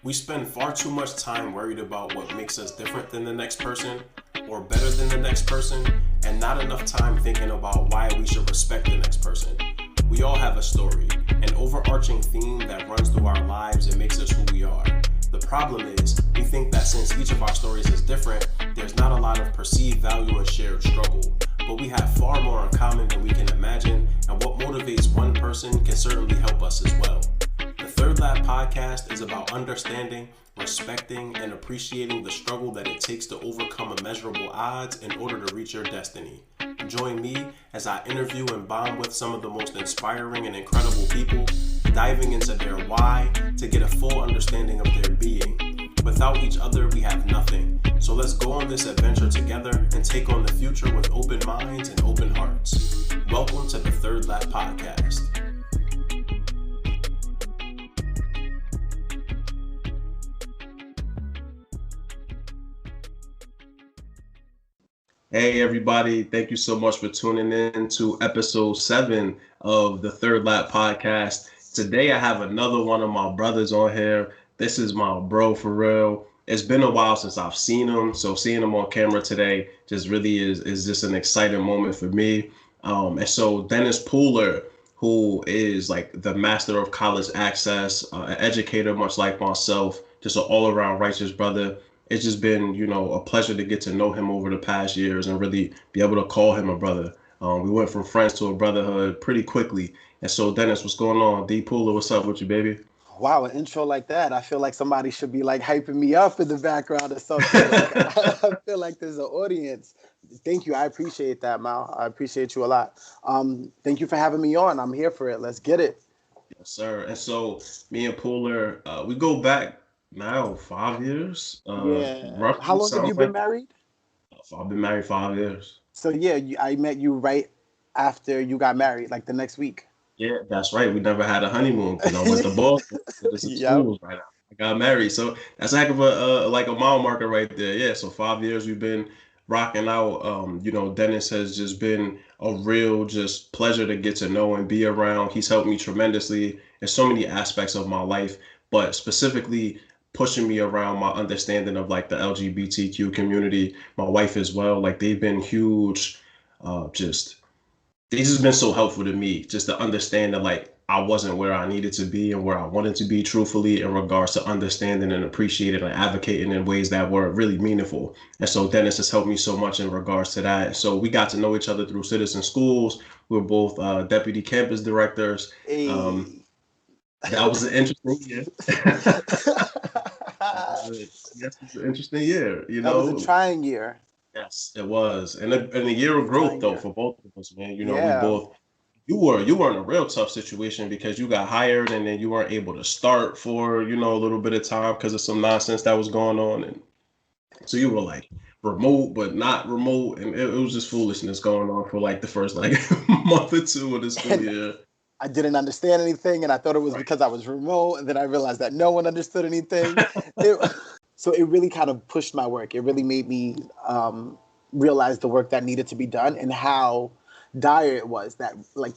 We spend far too much time worried about what makes us different than the next person or better than the next person, and not enough time thinking about why we should respect the next person. We all have a story, an overarching theme that runs through our lives and makes us who we are. The problem is, we think that since each of our stories is different, there's not a lot of perceived value and shared struggle. But we have far more in common than we can imagine, and what motivates one person can certainly help us as well. The Third Lap podcast is about understanding, respecting, and appreciating the struggle that it takes to overcome immeasurable odds in order to reach your destiny. Join me as I interview and bond with some of the most inspiring and incredible people, diving into their why to get a full understanding of their being. Without each other, we have nothing. So let's go on this adventure together and take on the future with open minds and open hearts. Welcome to the Third Lap podcast. Hey everybody, thank you so much for tuning in to episode 7 of the Third Lap podcast. Today I have another one of my brothers on here. This is my bro for real. It's been a while since I've seen him, so seeing him on camera today just really is just an exciting moment for me. And so Dennis Pooler, who is like the master of college access, an educator much like myself, just an all-around righteous brother. It's just been, a pleasure to get to know him over the past years and really be able to call him a brother. We went from friends to a brotherhood pretty quickly. And so, Dennis, what's going on? D. Pooler, what's up with you, baby? Wow, an intro like that. I feel like somebody should be like hyping me up in the background or something. I feel like there's an audience. Thank you. I appreciate that, Mal. I appreciate you a lot. Thank you for having me on. I'm here for it. Let's get it. Yes, sir. And so me and Pooler, we go back now 5 years. Yeah. How long have you been married? I've been married 5 years. So yeah, I met you right after you got married, like the next week. Yeah, that's right. We never had a honeymoon because I went to Boston to some schools right now. I got married, so that's a heck of a mile marker right there. Yeah, so 5 years we've been rocking out. Dennis has just been a real just pleasure to get to know and be around. He's helped me tremendously in so many aspects of my life, but specifically pushing me around my understanding of like the LGBTQ community, my wife as well. Like they've been huge, they've just been so helpful to me just to understand that like I wasn't where I needed to be and where I wanted to be truthfully in regards to understanding and appreciating and advocating in ways that were really meaningful. And so Dennis has helped me so much in regards to that. So we got to know each other through Citizen Schools. We were both deputy campus directors. Hey. That was an interesting year. Yes, it's an interesting year. That was a trying year. Yes, it was, and a year of growth though for both of us, man. We both. You were in a real tough situation because you got hired and then you weren't able to start for a little bit of time because of some nonsense that was going on, and so you were like remote but not remote, and it was just foolishness going on for like the first like month or two of the school year. I didn't understand anything, and I thought it was because I was remote, and then I realized that no one understood anything. So it really kind of pushed my work. It really made me realize the work that needed to be done and how dire it was. That like,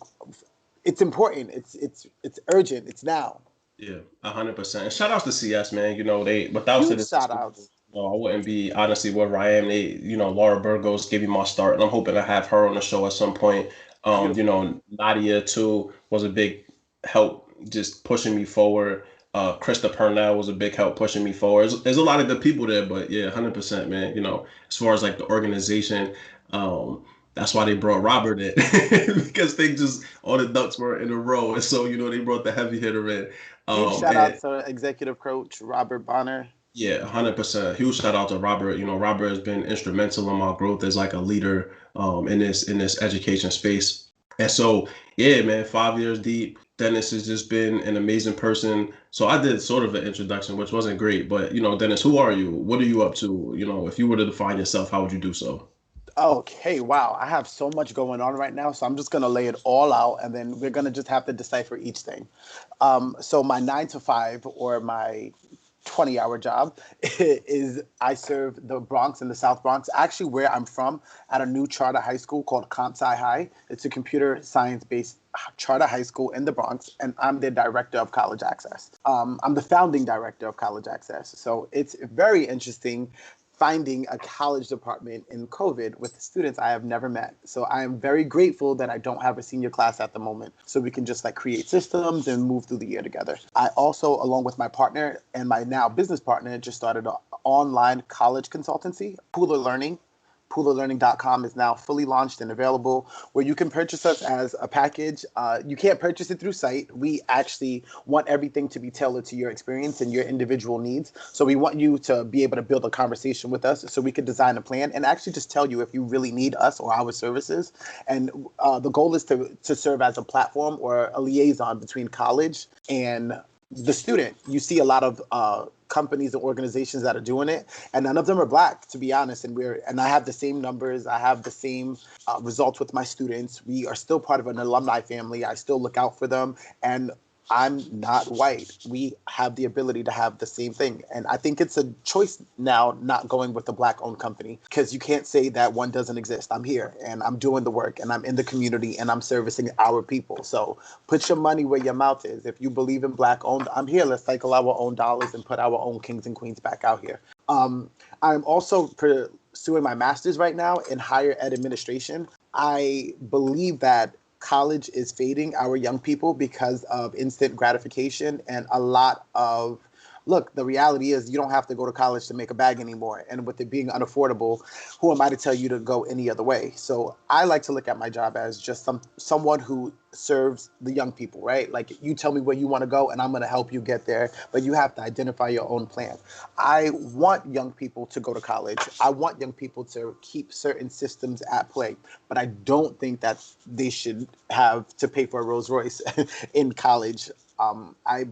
it's important. It's urgent. It's now. Yeah, 100%. And shout outs to CS, man. They without Citizen Schools, I wouldn't be honestly where I am. Laura Burgos gave me my start, and I'm hoping to have her on the show at some point. Nadia too was a big help, just pushing me forward. Krista Purnell was a big help pushing me forward. There's a lot of good people there, but yeah, 100%, man. As far as like the organization, that's why they brought Robert in because they just all the ducks were in a row, and so they brought the heavy hitter in. Shout out to executive coach Robert Bonner. Yeah, 100%. Huge shout out to Robert. Robert has been instrumental in my growth as like a leader in this education space. And so, yeah, man, 5 years deep. Dennis has just been an amazing person. So I did sort of an introduction, which wasn't great. But, Dennis, who are you? What are you up to? If you were to define yourself, how would you do so? Okay, wow. I have so much going on right now. So I'm just going to lay it all out, and then we're going to just have to decipher each thing. So my 9 to 5 or my 20-hour job is I serve the Bronx and the South Bronx, actually where I'm from, at a new charter high school called Kansai High. It's a computer science-based charter high school in the Bronx, and I'm the director of college access. I'm the founding director of college access. So it's very interesting finding a college department in COVID with students I have never met. So I am very grateful that I don't have a senior class at the moment, so we can just like create systems and move through the year together. I also, along with my partner and my now business partner, just started an online college consultancy, Pooler Learning. PoolerLearning.com is now fully launched and available, where you can purchase us as a package. You can't purchase it through site. We actually want everything to be tailored to your experience and your individual needs. So we want you to be able to build a conversation with us so we could design a plan and actually just tell you if you really need us or our services. And the goal is to serve as a platform or a liaison between college and the student. You see a lot of companies and organizations that are doing it, and none of them are Black, to be honest. And I have the same numbers. I have the same results with my students. We are still part of an alumni family. I still look out for them, and I'm not white. We have the ability to have the same thing. And I think it's a choice now not going with a Black-owned company, because you can't say that one doesn't exist. I'm here, and I'm doing the work, and I'm in the community, and I'm servicing our people. So put your money where your mouth is. If you believe in Black-owned, I'm here. Let's cycle our own dollars and put our own kings and queens back out here. I'm also pursuing my master's right now in higher ed administration. I believe that college is fading our young people because of instant gratification and a lot of, look, the reality is you don't have to go to college to make a bag anymore. And with it being unaffordable, who am I to tell you to go any other way? So I like to look at my job as just someone who serves the young people, right? Like, you tell me where you want to go and I'm going to help you get there, but you have to identify your own plan. I want young people to go to college. I want young people to keep certain systems at play, but I don't think that they should have to pay for a Rolls Royce in college. I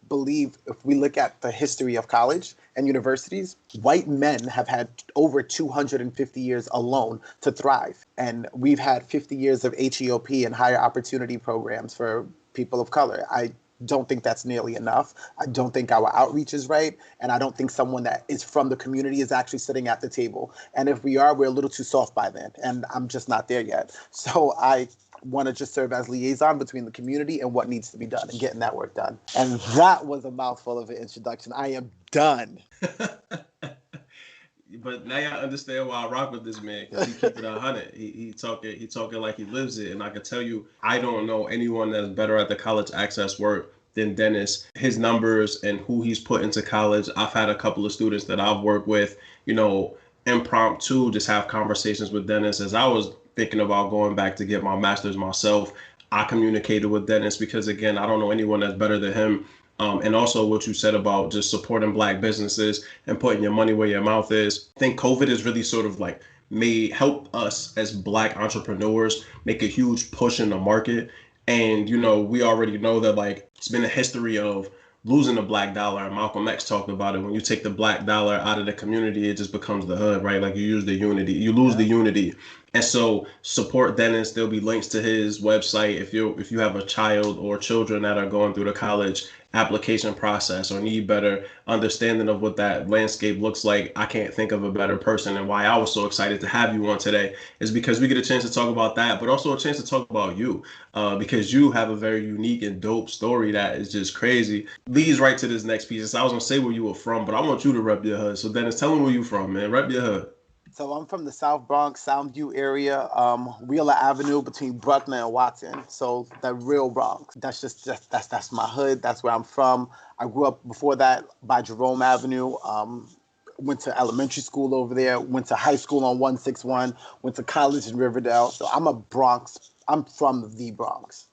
believe if we look at the history of college and universities, white men have had over 250 years alone to thrive. And we've had 50 years of HEOP and higher opportunity programs for people of color. I don't think that's nearly enough. I don't think our outreach is right. And I don't think someone that is from the community is actually sitting at the table. And if we are, we're a little too soft by then. And I'm just not there yet. So I want to just serve as liaison between the community and what needs to be done and getting that work done. And that was a mouthful of an introduction. I am done. But now y'all understand why I rock with this man, because he keep it 100. He talking like he lives it. And I can tell you, I don't know anyone that's better at the college access work than Dennis. His numbers and who he's put into college. I've had a couple of students that I've worked with, impromptu, just have conversations with Dennis. As I was thinking about going back to get my master's myself, I communicated with Dennis because, again, I don't know anyone that's better than him. And also what you said about just supporting Black businesses and putting your money where your mouth is. I think COVID has really sort of like help us as Black entrepreneurs make a huge push in the market. And, we already know that like it's been a history of losing the Black dollar. And Malcolm X talked about it. When you take the Black dollar out of the community, it just becomes the hood, right? Like you lose the unity. And so support Dennis. There'll be links to his website if you have a child or children that are going through the college application process or need better understanding of what that landscape looks like. I can't think of a better person. And why I was so excited to have you on today is because we get a chance to talk about that, but also a chance to talk about you, because you have a very unique and dope story that is just crazy. Leads right to this next piece. I was gonna say where you were from, but I want you to rep your hood. So Dennis, tell me where you from, man. Rep your hood. So I'm from the South Bronx, Soundview area, Wheeler Avenue between Bruckner and Watson. So the real Bronx. That's my hood. That's where I'm from. I grew up before that by Jerome Avenue. Went to elementary school over there. Went to high school on 161. Went to college in Riverdale. So I'm from the Bronx.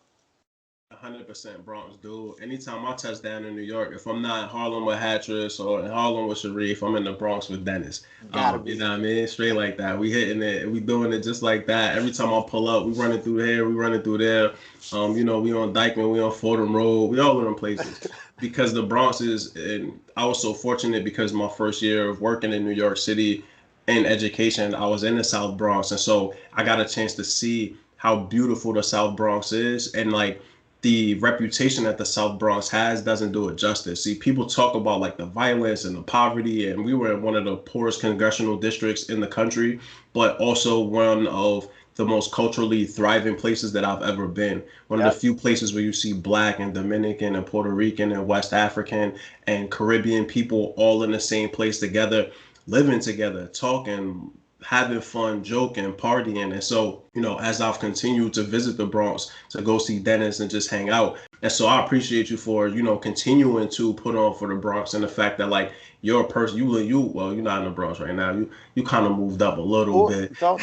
100% Bronx, dude. Anytime I touch down in New York, if I'm not in Harlem with Hattress or in Harlem with Sharif, I'm in the Bronx with Dennis. You know what I mean? Straight like that. We hitting it. We doing it just like that. Every time I pull up, we running through here, we running through there. We on Dyckman, we on Fordham Road, we all in them places. Because the Bronx and I was so fortunate because my first year of working in New York City in education, I was in the South Bronx. And so I got a chance to see how beautiful the South Bronx is. And like, the reputation that the South Bronx has doesn't do it justice. See, people talk about like the violence and the poverty, and we were in one of the poorest congressional districts in the country, but also one of the most culturally thriving places that I've ever been. One of the few places where you see Black and Dominican and Puerto Rican and West African and Caribbean people all in the same place together, living together, talking, having fun, joking, partying. And so, as I've continued to visit the Bronx to go see Dennis and just hang out. And so I appreciate you for, continuing to put on for the Bronx, and the fact that like you're a person, well, you're not in the Bronx right now. You kind of moved up a little bit. Don't.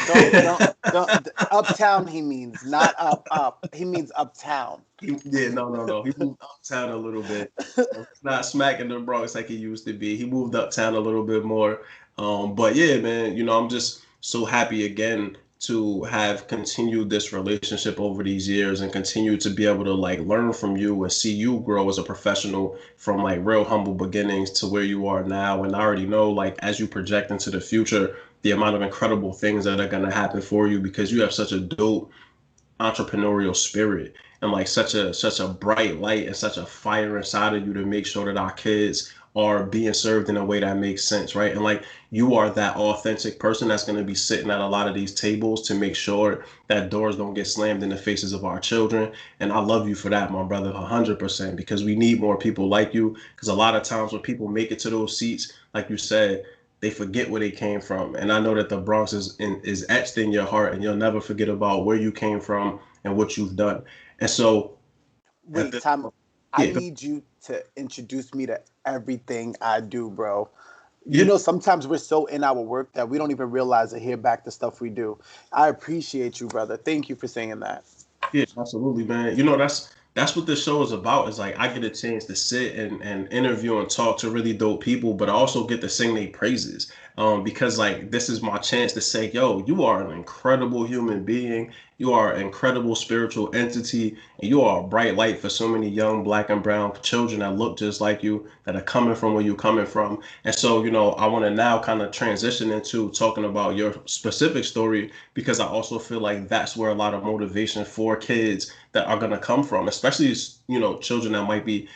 Uptown, he means, not up. He means uptown. No. He moved uptown a little bit. Not smacking the Bronx like he used to be. He moved uptown a little bit more. But yeah, man, I'm just so happy again to have continued this relationship over these years and continue to be able to like learn from you and see you grow as a professional from like real humble beginnings to where you are now. And I already know, like, as you project into the future, the amount of incredible things that are going to happen for you, because you have such a dope entrepreneurial spirit and like such a bright light and such a fire inside of you to make sure that our kids are being served in a way that makes sense, right? And like you are that authentic person that's going to be sitting at a lot of these tables to make sure that doors don't get slammed in the faces of our children. And I love you for that, my brother, 100%, because we need more people like you. Because a lot of times when people make it to those seats, like you said, they forget where they came from. And I know that the Bronx is etched in your heart, and you'll never forget about where you came from and what you've done. And so, wait, Tom, I need you to introduce me to everything I do, bro. Sometimes we're so in our work that we don't even realize or hear back the stuff we do. I appreciate you, brother. Thank you for saying that. Yeah, absolutely, man. That's what this show is about. Is like I get a chance to sit and interview and talk to really dope people, but I also get to sing their praises. Because like this is my chance to say, yo, you are an incredible human being. You are an incredible spiritual entity, and you are a bright light for so many young Black and brown children that look just like you, that are coming from where you're coming from. And so, I want to now kind of transition into talking about your specific story, because I also feel like that's where a lot of motivation for kids that are going to come from, especially, children that might be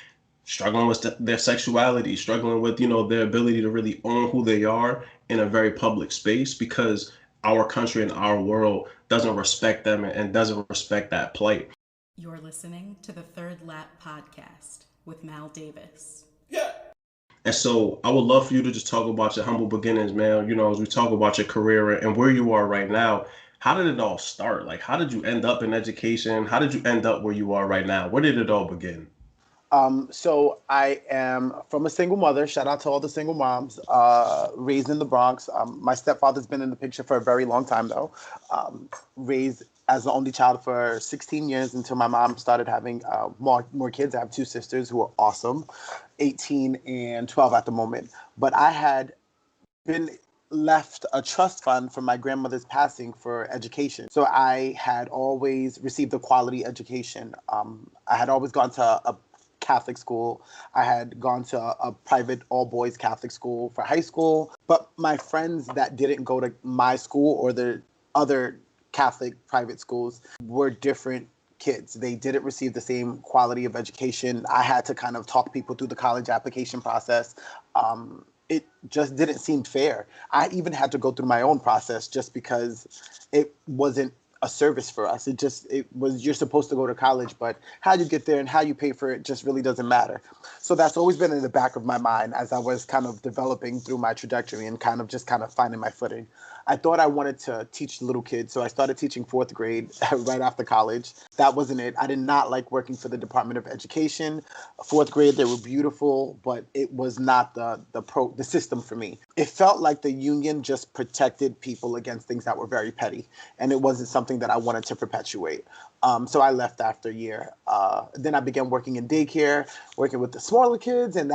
struggling with their sexuality, struggling with, their ability to really own who they are in a very public space, because our country and our world doesn't respect them and doesn't respect that plight. You're listening to the Third Lap Podcast with Mal Davis. Yeah. And so I would love for you to just talk about your humble beginnings, man. As we talk about your career and where you are right now, how did it all start? Like, how did you end up in education? How did you end up where you are right now? Where did it all begin? So I am from a single mother. Shout out to all the single moms, raised in the Bronx. My stepfather's been in the picture for a very long time, though. Raised as the only child for 16 years until my mom started having more kids. I have two sisters who are awesome, 18 and 12 at the moment. But I had been left a trust fund from my grandmother's passing for education. So I had always received a quality education. I had always gone to a Catholic school. I had gone to a private all-boys Catholic school for high school. But my friends that didn't go to my school or the other Catholic private schools were different kids. They didn't receive the same quality of education. I had to kind of talk people through the college application process. It just didn't seem fair. I even had to go through my own process just because it wasn't a service for us. It was, you're supposed to go to college, but how you get there and how you pay for it just really doesn't matter. So that's always been in the back of my mind as I was kind of developing through my trajectory and kind of finding my footing. I thought I wanted to teach little kids, so I started teaching fourth grade right after college. That wasn't it. I did not like working for the Department of Education. Fourth grade, they were beautiful, but it was not the system for me. It felt like the union just protected people against things that were very petty, and it wasn't something that I wanted to perpetuate. So I left after a year. Then I began working in daycare, working with the smaller kids, and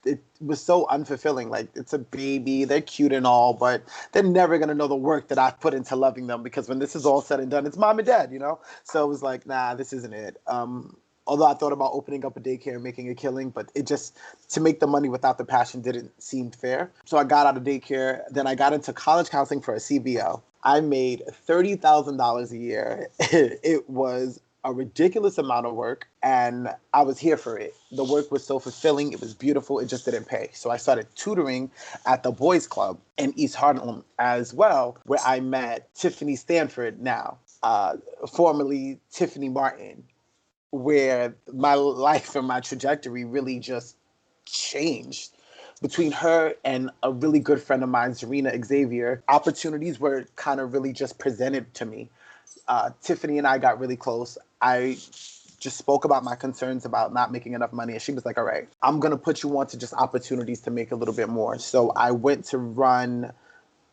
it was so unfulfilling. Like, it's a baby, they're cute and all, but they're never going to know the work that I put into loving them, because when this is all said and done, it's mom and dad, So it was like, nah, this isn't it. Although I thought about opening up a daycare and making a killing, but it just, to make the money without the passion didn't seem fair. So I got out of daycare. Then I got into college counseling for a CBO. I made $30,000 a year. It was a ridiculous amount of work, and I was here for it. The work was so fulfilling. It was beautiful. It just didn't pay. So I started tutoring at the Boys Club in East Harlem as well, where I met Tiffany Stanford now, formerly Tiffany Martin, where my life and my trajectory really just changed. Between her and a really good friend of mine, Serena Xavier, opportunities were kind of really just presented to me. Tiffany and I got really close. I just spoke about my concerns about not making enough money. And she was like, all right, I'm going to put you on to just opportunities to make a little bit more. So I went to run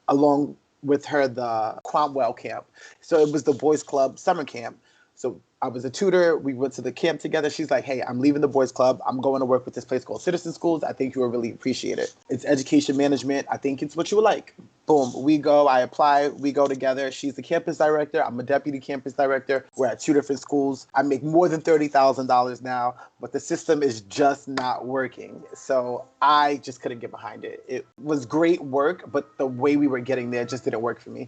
along with her the Cromwell camp. So it was the Boys Club summer camp. So I was a tutor. We went to the camp together. She's like, hey, I'm leaving the Boys Club. I'm going to work with this place called Citizen Schools. I think you will really appreciate it. It's education management. I think it's what you would like. Boom. We go. I apply. We go together. She's the campus director. I'm a deputy campus director. We're at 2 different schools. I make more than $30,000 now, but the system is just not working. So I just couldn't get behind it. It was great work, but the way we were getting there just didn't work for me.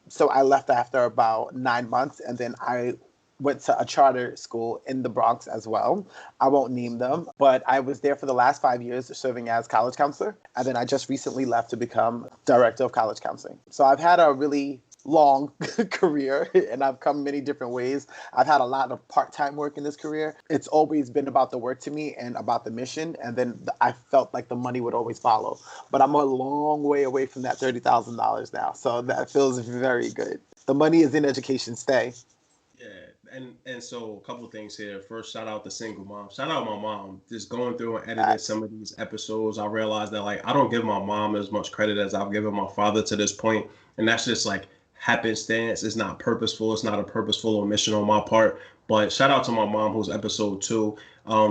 So I left after about 9 months, and then I went to a charter school in the Bronx as well. I won't name them, but I was there for the last 5 years serving as college counselor. And then I just recently left to become director of college counseling. So I've had a really long career, and I've come many different ways. I've had a lot of part-time work in this career. It's always been about the work to me and about the mission. And then I felt like the money would always follow. But I'm a long way away from that $30,000 now. So that feels very good. The money is in education. Stay. Yeah. And so a couple of things here. First, shout out to single mom. Shout out my mom. Just going through and editing some of these episodes, I realized that I don't give my mom as much credit as I've given my father to this point. And that's just happenstance. It's not purposeful. It's not a purposeful omission on my part. But shout out to my mom, who's episode 2.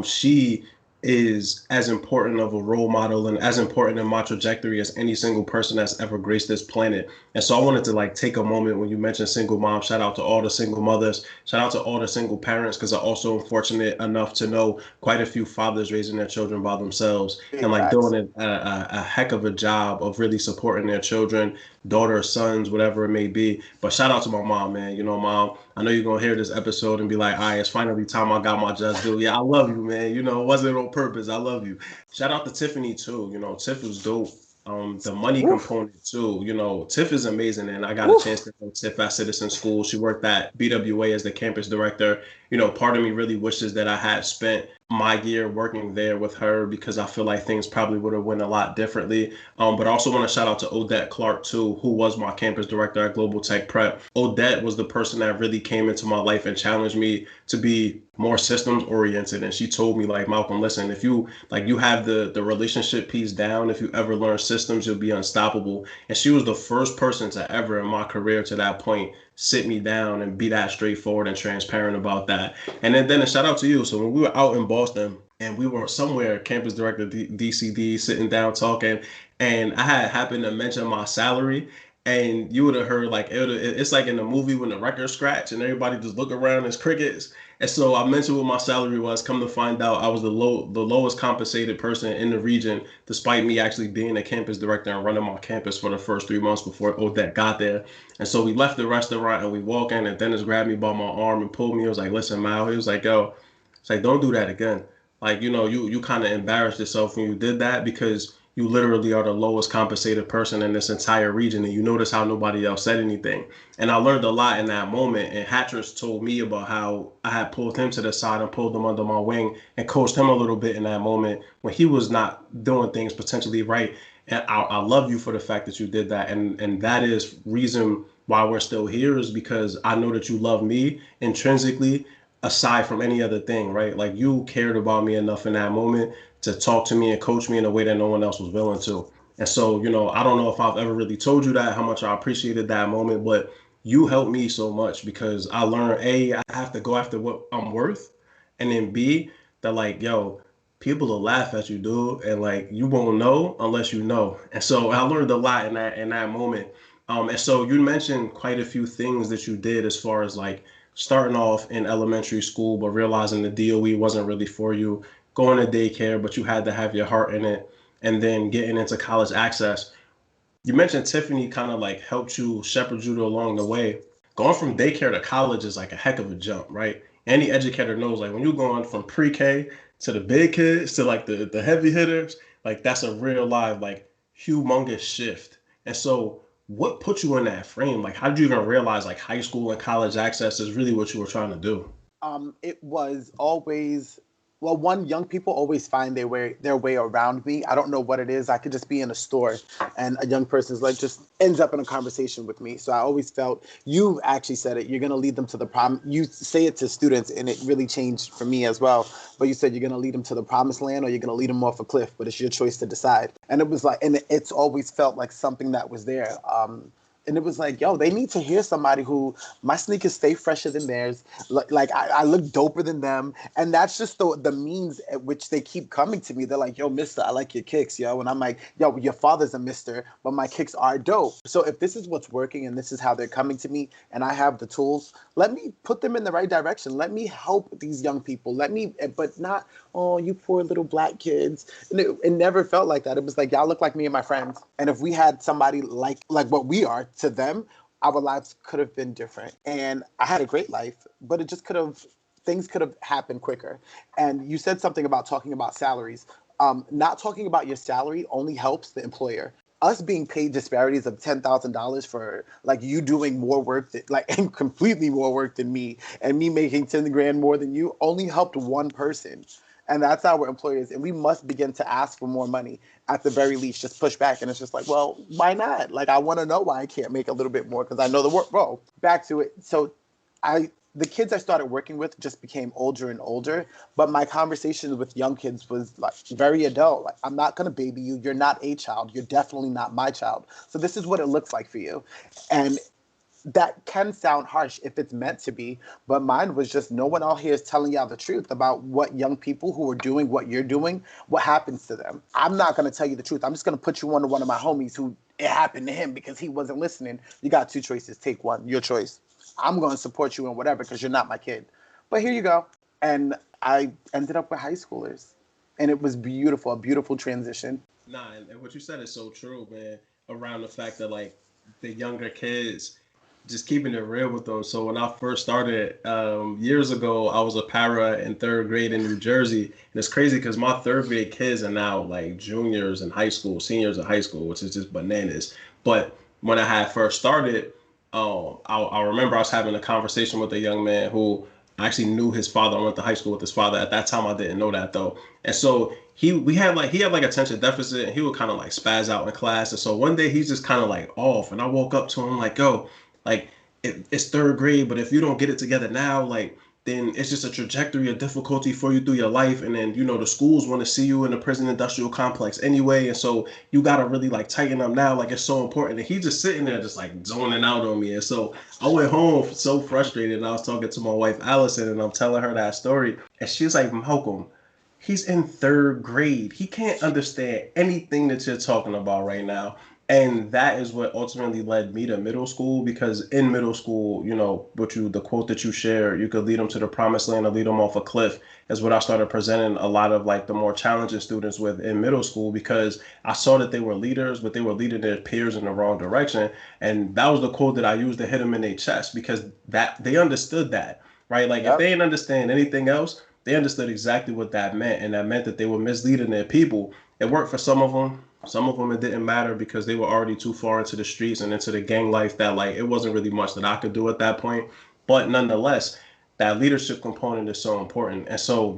She is as important of a role model and as important in my trajectory as any single person that's ever graced this planet. And so I wanted to take a moment when you mentioned single mom. Shout out to all the single mothers. Shout out to all the single parents, because I'm also fortunate enough to know quite a few fathers raising their children by themselves and doing a heck of a job of really supporting their children, daughters, sons, whatever it may be. But shout out to my mom, man. You know, Mom, I know you're going to hear this episode and be like, all right, it's finally time I got my just due. Yeah, I love you, man. You know, it wasn't on purpose. I love you. Shout out to Tiffany, too. You know, Tiff was dope. The money component, too. You know, Tiff is amazing. And I got a chance to know Tiff at Citizen School. She worked at BWA as the campus director. You know, part of me really wishes that I had spent my year working there with her, because I feel like things probably would have went a lot differently. But I also want to shout out to Odette Clark, too, who was my campus director at Global Tech Prep. Odette was the person that really came into my life and challenged me to be more systems oriented. And she told me, Malcolm, listen, if you you have the relationship piece down, if you ever learn systems, you'll be unstoppable. And she was the first person to ever in my career to that point sit me down and be that straightforward and transparent about that. And then a shout out to you. So when we were out in Boston and we were somewhere, campus director DCD, sitting down talking, and I had happened to mention my salary, and you would have heard it's like in the movie when the record scratch and everybody just look around as crickets. And so I mentioned what my salary was. Come to find out, I was the lowest compensated person in the region, despite me actually being a campus director and running my campus for the first 3 months before Odette got there. And so we left the restaurant and we walk in, and Dennis grabbed me by my arm and pulled me. He was like, listen, Mal, he was like, yo, it's like, don't do that again. You kind of embarrassed yourself when you did that, because you literally are the lowest compensated person in this entire region, and you notice how nobody else said anything. And I learned a lot in that moment. And Hatris told me about how I had pulled him to the side and pulled him under my wing and coached him a little bit in that moment when he was not doing things potentially right. And I love you for the fact that you did that. And that is reason why we're still here, is because I know that you love me intrinsically, aside from any other thing, right? You cared about me enough in that moment to talk to me and coach me in a way that no one else was willing to. And so, I don't know if I've ever really told you that, how much I appreciated that moment, but you helped me so much, because I learned, A, I have to go after what I'm worth. And then B, that yo, people will laugh at you, dude. And you won't know unless you know. And so I learned a lot in that moment. And so you mentioned quite a few things that you did as far as starting off in elementary school, but realizing the DOE wasn't really for you, going to daycare, but you had to have your heart in it, and then getting into college access. You mentioned Tiffany kind of helped you, shepherd you along the way. going from daycare to college is like a heck of a jump, right? Any educator knows, like when you're going from pre-K to the big kids to like the heavy hitters, like that's a real live, like humongous shift. And so what put you in that frame? Like how did you even realize like high school and college access is really what you were trying to do? It was always, well, one, young people always find their way around me. I don't know what it is. I could just be in a store and a young person's like just ends up in a conversation with me. So I always felt, you actually said it, you're going to lead them to the prom. You say it to students and it really changed for me as well. But you said you're going to lead them to the promised land or you're going to lead them off a cliff, but it's your choice to decide. And it was like, and it's always felt like something that was there. And it was like, yo, they need to hear somebody who my sneakers stay fresher than theirs. Like I look doper than them. And that's just the means at which they keep coming to me. They're like, yo, mister, I like your kicks, yo. And I'm like, yo, your father's a mister, but my kicks are dope. So if this is what's working and this is how they're coming to me and I have the tools, let me put them in the right direction. Let me help these young people. But not, oh, you poor little black kids. And it never felt like that. It was like, y'all look like me and my friends. And if we had somebody like what we are to them, our lives could have been different. And I had a great life, but it just things could have happened quicker. And you said something about talking about salaries. Not talking about your salary only helps the employer. Us being paid disparities of $10,000 for like you doing more work and completely more work than me and me making 10 grand more than you only helped one person. And that's our employers. And we must begin to ask for more money at the very least, just push back. And it's just like, well, why not? Like, I want to know why I can't make a little bit more because I know the work. Bro, back to it. So the kids I started working with just became older and older. But my conversations with young kids was like very adult. Like, I'm not going to baby you. You're not a child. You're definitely not my child. So this is what it looks like for you. And that can sound harsh if it's meant to be, but mine was just no one out here is telling y'all the truth about what young people who are doing what you're doing, what happens to them. I'm not going to tell you the truth. I'm just going to put you on to one of my homies who it happened to him because he wasn't listening. You got two choices. Take one, your choice. I'm going to support you in whatever because you're not my kid. But here you go. And I ended up with high schoolers. And it was beautiful, a beautiful transition. Nah, and what you said is so true, man, around the fact that like the younger kids, just keeping it real with them. So when I first started years ago, I was a para in third grade in New Jersey. And it's crazy because my third grade kids are now like juniors in high school, seniors in high school, which is just bananas. But when I had first started, I remember I was having a conversation with a young man who actually knew his father. I went to high school with his father. At that time, I didn't know that though. And so he had like attention deficit and he would kind of like spaz out in class. And so one day he's just kind of like off. And I woke up to him like, yo, like it's third grade, but if you don't get it together now, like then it's just a trajectory of difficulty for you through your life. And then, the schools want to see you in the prison industrial complex anyway. And so you got to really like tighten up now. Like it's so important. And he just sitting there just like zoning out on me. And so I went home so frustrated and I was talking to my wife, Allison, and I'm telling her that story. And she's like, Malcolm, he's in third grade. He can't understand anything that you're talking about right now. And that is what ultimately led me to middle school, because in middle school, the quote that you share, you could lead them to the promised land or lead them off a cliff, is what I started presenting a lot of like the more challenging students with in middle school, because I saw that they were leaders, but they were leading their peers in the wrong direction. And that was the quote that I used to hit them in their chest, because that they understood that, right? Like if they didn't understand anything else, they understood exactly what that meant. And that meant that they were misleading their people. It worked for some of them. Some of them it didn't matter because they were already too far into the streets and into the gang life that like it wasn't really much that I could do at that point. But nonetheless, that leadership component is so important. And so,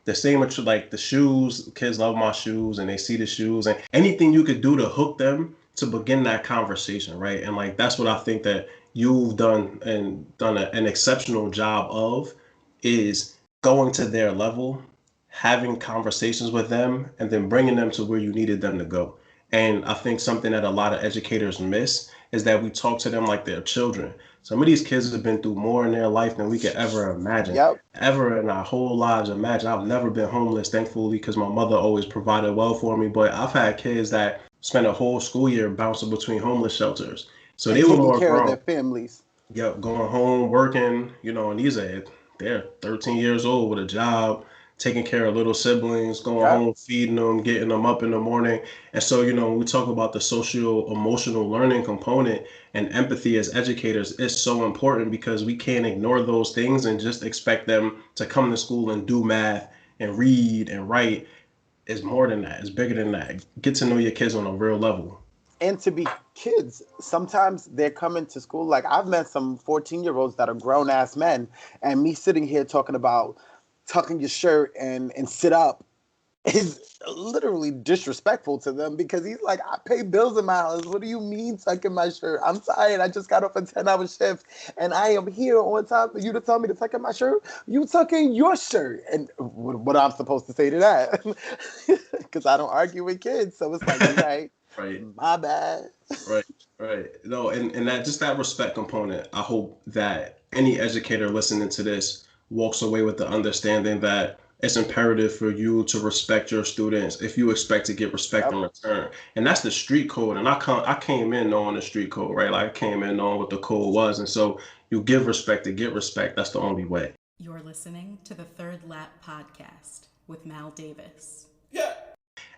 the same with like the shoes, kids love my shoes and they see the shoes and anything you could do to hook them to begin that conversation, right? And like that's what I think that you've done an exceptional job of, is going to their level, having conversations with them, and then bringing them to where you needed them to go. And I think something that a lot of educators miss is that we talk to them like they're children. Some of these kids have been through more in their life than we could ever imagine. Ever in our whole lives imagine. I've never been homeless, thankfully, because my mother always provided well for me. But I've had kids that spent a whole school year bouncing between homeless shelters. So they were more taking care grown. of their families. Yep, going home, working, and they're 13 years old with a job, taking care of little siblings, going Yeah. home, feeding them, getting them up in the morning. And so, when we talk about the social emotional learning component and empathy as educators, it's so important because we can't ignore those things and just expect them to come to school and do math and read and write. It's more than that. It's bigger than that. Get to know your kids on a real level. And to be kids, sometimes they're coming to school. Like I've met some 14-year-olds that are grown ass men, and me sitting here talking about tucking your shirt and sit up is literally disrespectful to them because he's like, I pay bills in my house. What do you mean tucking my shirt? I'm tired. I just got off a 10-hour shift and I am here on time for you to tell me to tuck in my shirt. You tuck in your shirt. And what I'm supposed to say to that? Because I don't argue with kids. So it's like, right, Right. my bad. Right, right. No, and that just that respect component. I hope that any educator listening to this walks away with the understanding that it's imperative for you to respect your students if you expect to get respect Yep. in return. And that's the street code. And I came in knowing the street code, right? Like I came in knowing what the code was. And so you give respect to get respect. That's the only way. You're listening to the Third Lap Podcast with Mal Davis.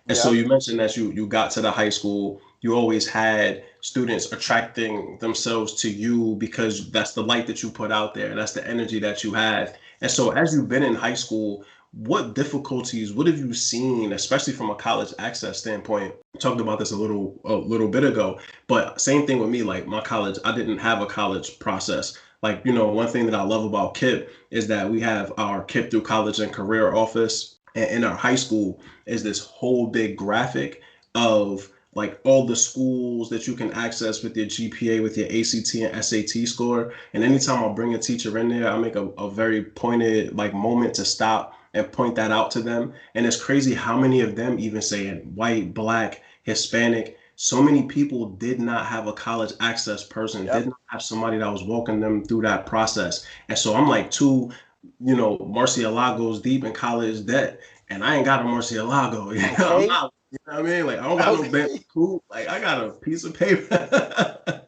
And so you mentioned that you got to the high school, you always had students attracting themselves to you because that's the light that you put out there, that's the energy that you have. And so as you've been in high school, what difficulties, what have you seen, especially from a college access standpoint? We talked about this a little bit ago, but same thing with me, like my college, I didn't have a college process. Like, one thing that I love about KIPP is that we have our KIPP through college and career office. And in our high school is this whole big graphic of like all the schools that you can access with your GPA, with your ACT and SAT score. And anytime I bring a teacher in there, I make a very pointed like moment to stop and point that out to them. And it's crazy how many of them even saying white, black, Hispanic, so many people did not have a college access person, did not have somebody that was walking them through that process. And so I'm like Murcielagos deep in college debt, and I ain't got a Murcielago. I'm not, what I mean? Like, I don't got no bank cool. Like, I got a piece of paper.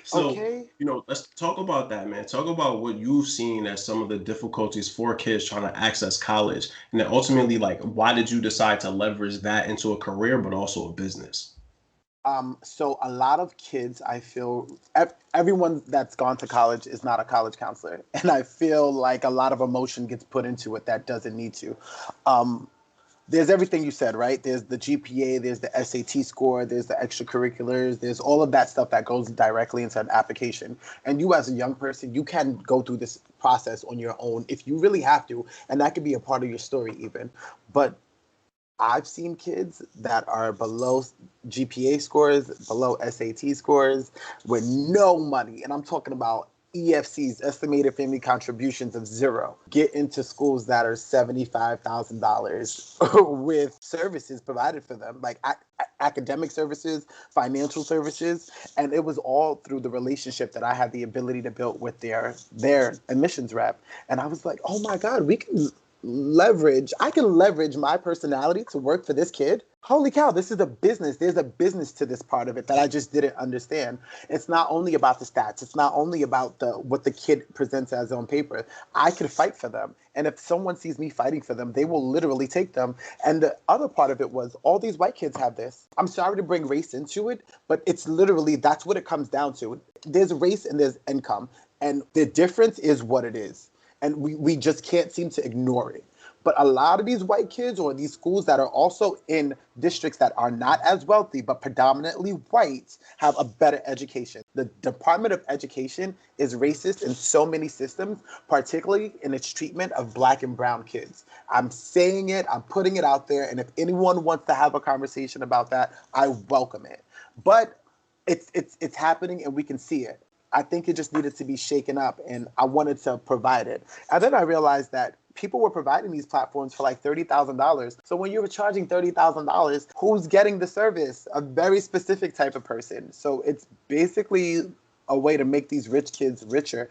So, let's talk about that, man. Talk about what you've seen as some of the difficulties for kids trying to access college. And then ultimately, like, why did you decide to leverage that into a career, but also a business? So a lot of kids, I feel, everyone that's gone to college is not a college counselor. And I feel like a lot of emotion gets put into it that doesn't need to. There's everything you said, right? There's the GPA, there's the SAT score, there's the extracurriculars, there's all of that stuff that goes directly into an application. And you as a young person, you can go through this process on your own if you really have to. And that could be a part of your story even. But I've seen kids that are below GPA scores, below SAT scores, with no money. And I'm talking about EFCs, estimated family contributions of zero, get into schools that are $75,000 with services provided for them, like academic services, financial services. And it was all through the relationship that I had the ability to build with their admissions rep. And I was like, oh my God, I can leverage my personality to work for this kid. Holy cow, this is a business. There's a business to this part of it that I just didn't understand. It's not only about the stats. It's not only about what the kid presents as on paper. I could fight for them. And if someone sees me fighting for them, they will literally take them. And the other part of it was all these white kids have this. I'm sorry to bring race into it, but it's literally, that's what it comes down to. There's race and there's income. And the difference is what it is. And we just can't seem to ignore it. But a lot of these white kids or these schools that are also in districts that are not as wealthy, but predominantly white, have a better education. The Department of Education is racist in so many systems, particularly in its treatment of Black and brown kids. I'm saying it, I'm putting it out there, and if anyone wants to have a conversation about that, I welcome it. But it's happening and we can see it. I think it just needed to be shaken up, and I wanted to provide it. And then I realized that people were providing these platforms for like $30,000. So when you were charging $30,000, who's getting the service? A very specific type of person. So it's basically a way to make these rich kids richer,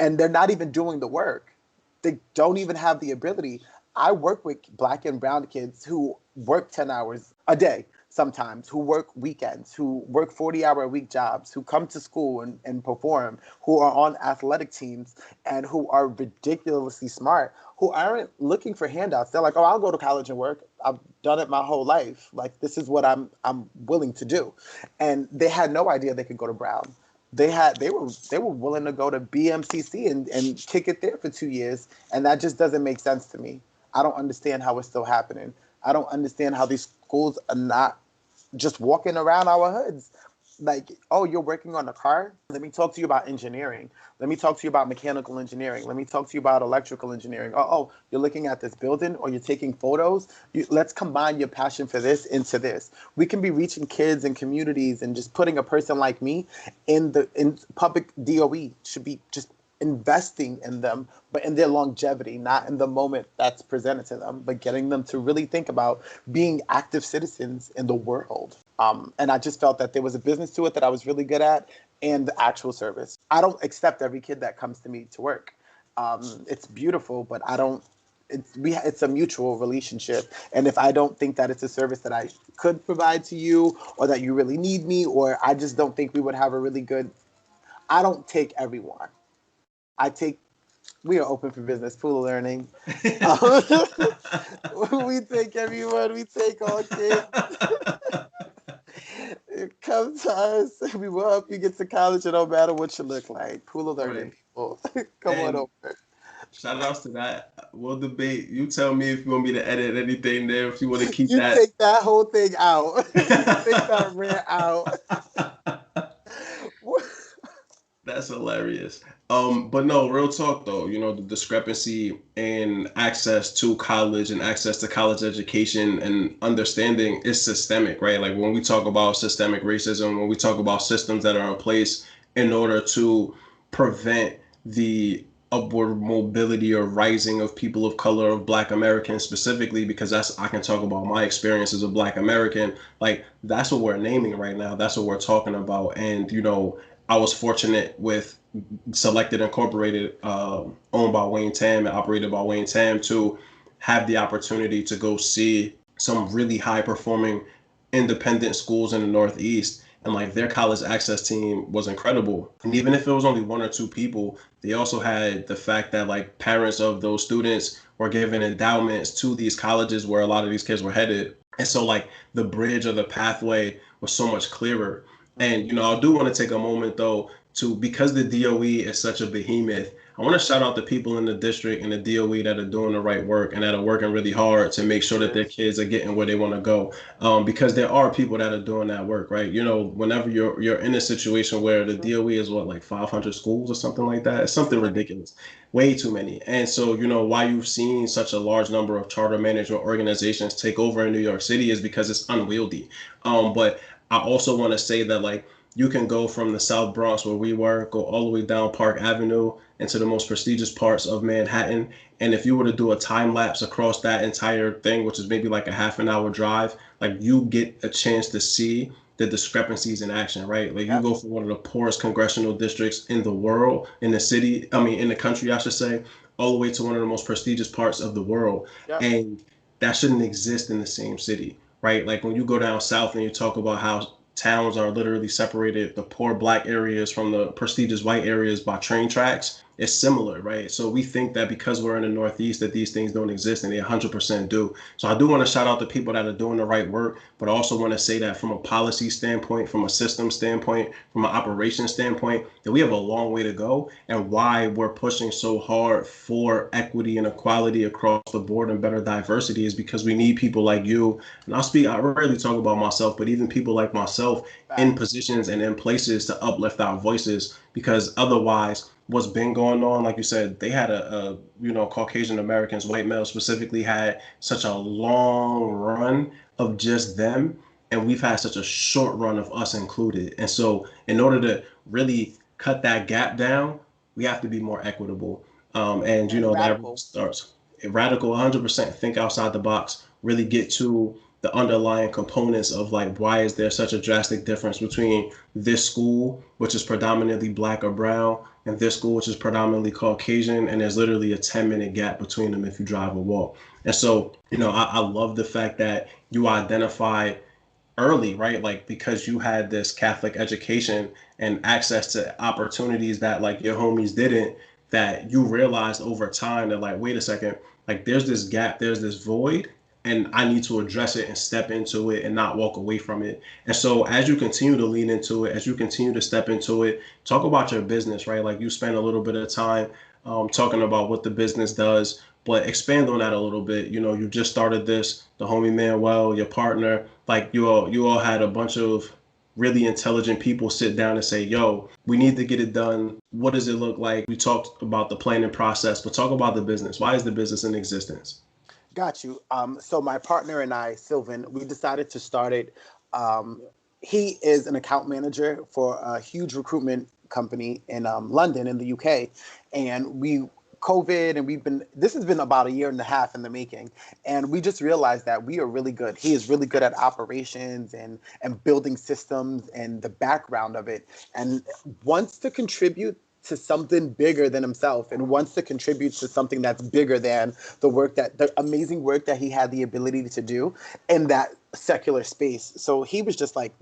and they're not even doing the work. They don't even have the ability. I work with Black and brown kids who work 10 hours a day sometimes, who work weekends, who work 40-hour-a-week jobs, who come to school and perform, who are on athletic teams, and who are ridiculously smart, who aren't looking for handouts. They're like, oh, I'll go to college and work. I've done it my whole life. Like, this is what I'm willing to do. And they had no idea they could go to Brown. They were willing to go to BMCC and kick it there for 2 years. And that just doesn't make sense to me. I don't understand how it's still happening. I don't understand how these schools are not just walking around our hoods. Like, oh, you're working on a car? Let me talk to you about engineering. Let me talk to you about mechanical engineering. Let me talk to you about electrical engineering. Oh, you're looking at this building or you're taking photos? Let's combine your passion for this into this. We can be reaching kids and communities, and just putting a person like me in public DOE should be just investing in them, but in their longevity, not in the moment that's presented to them, but getting them to really think about being active citizens in the world. And I just felt that there was a business to it that I was really good at, and the actual service. I don't accept every kid that comes to me to work. It's beautiful, but I don't. It's a mutual relationship. And if I don't think that it's a service that I could provide to you, or that you really need me, or I just don't think we would have a really good. I don't take everyone. We are open for business, Pool of Learning. We take everyone, we take all kids. Come to us, we will help you get to college, no matter what you look like. Pool of Learning, people. Come on over. Shout outs to that. We'll debate. You tell me if you want me to edit anything there, if you want to keep you that. You take that whole thing out. You take that rant out. That's hilarious. But no, real talk though, the discrepancy in access to college and access to college education and understanding is systemic, right? Like when we talk about systemic racism, when we talk about systems that are in place in order to prevent the upward mobility or rising of people of color, of Black Americans specifically, because I can talk about my experience as a Black American. Like that's what we're naming right now. That's what we're talking about. And, I was fortunate with Selected Incorporated, owned by Wayne Tam and operated by Wayne Tam, to have the opportunity to go see some really high performing independent schools in the Northeast. And like their college access team was incredible. And even if it was only one or two people, they also had the fact that like parents of those students were given endowments to these colleges where a lot of these kids were headed. And so like the bridge or the pathway was so much clearer. And, I do want to take a moment, though, because the DOE is such a behemoth, I want to shout out the people in the district and the DOE that are doing the right work and that are working really hard to make sure that their kids are getting where they want to go. Because there are people that are doing that work, right? Whenever you're in a situation where the DOE is like 500 schools or something like that, it's something ridiculous, way too many. And so, why you've seen such a large number of charter management organizations take over in New York City is because it's unwieldy. But I also want to say that like you can go from the South Bronx where we were, go all the way down Park Avenue into the most prestigious parts of Manhattan. And if you were to do a time lapse across that entire thing, which is maybe like a half an hour drive, like you get a chance to see the discrepancies in action, right? Like you go from one of the poorest congressional districts in the world, in the country, I should say, all the way to one of the most prestigious parts of the world. And that shouldn't exist in the same city. Right? Like when you go down south and you talk about how towns are literally separated, the poor Black areas from the prestigious white areas by train tracks, it's similar, right? So we think that because we're in the Northeast that these things don't exist, and they 100% do. So I do want to shout out the people that are doing the right work, but I also want to say that from a policy standpoint, from a system standpoint, from an operation standpoint, that we have a long way to go, and why we're pushing so hard for equity and equality across the board and better diversity is because we need people like you. And I rarely talk about myself, but even people like myself in positions and in places to uplift our voices, because otherwise what's been going on, like you said, they had Caucasian Americans, white males specifically, had such a long run of just them, and we've had such a short run of us included. And so in order to really cut that gap down, we have to be more equitable. That starts radical, 100%, think outside the box, really get to the underlying components of like, why is there such a drastic difference between this school, which is predominantly Black or brown, and this school, which is predominantly Caucasian, and there's literally a 10-minute gap between them if you drive or walk. And so, I love the fact that you identify early, right? Like, because you had this Catholic education and access to opportunities that like your homies didn't, that you realized over time that like, wait a second, like there's this gap, there's this void, and I need to address it and step into it and not walk away from it. And so as you continue to lean into it, as you continue to step into it, talk about your business, right? Like you spend a little bit of time talking about what the business does, but expand on that a little bit. You just started this, the homie Manuel, your partner, like you all had a bunch of really intelligent people sit down and say, yo, we need to get it done. What does it look like? We talked about the planning process, but talk about the business. Why is the business in existence? Got you. So my partner and I, Sylvan, we decided to start it. He is an account manager for a huge recruitment company in London in the UK. And COVID, and this has been about 1.5 years in the making. And we just realized that we are really good. He is really good at operations and building systems and the background of it, and wants to contribute to something bigger than himself, and wants to contribute to something that's bigger than the amazing work that he had the ability to do in that secular space. So he was just like,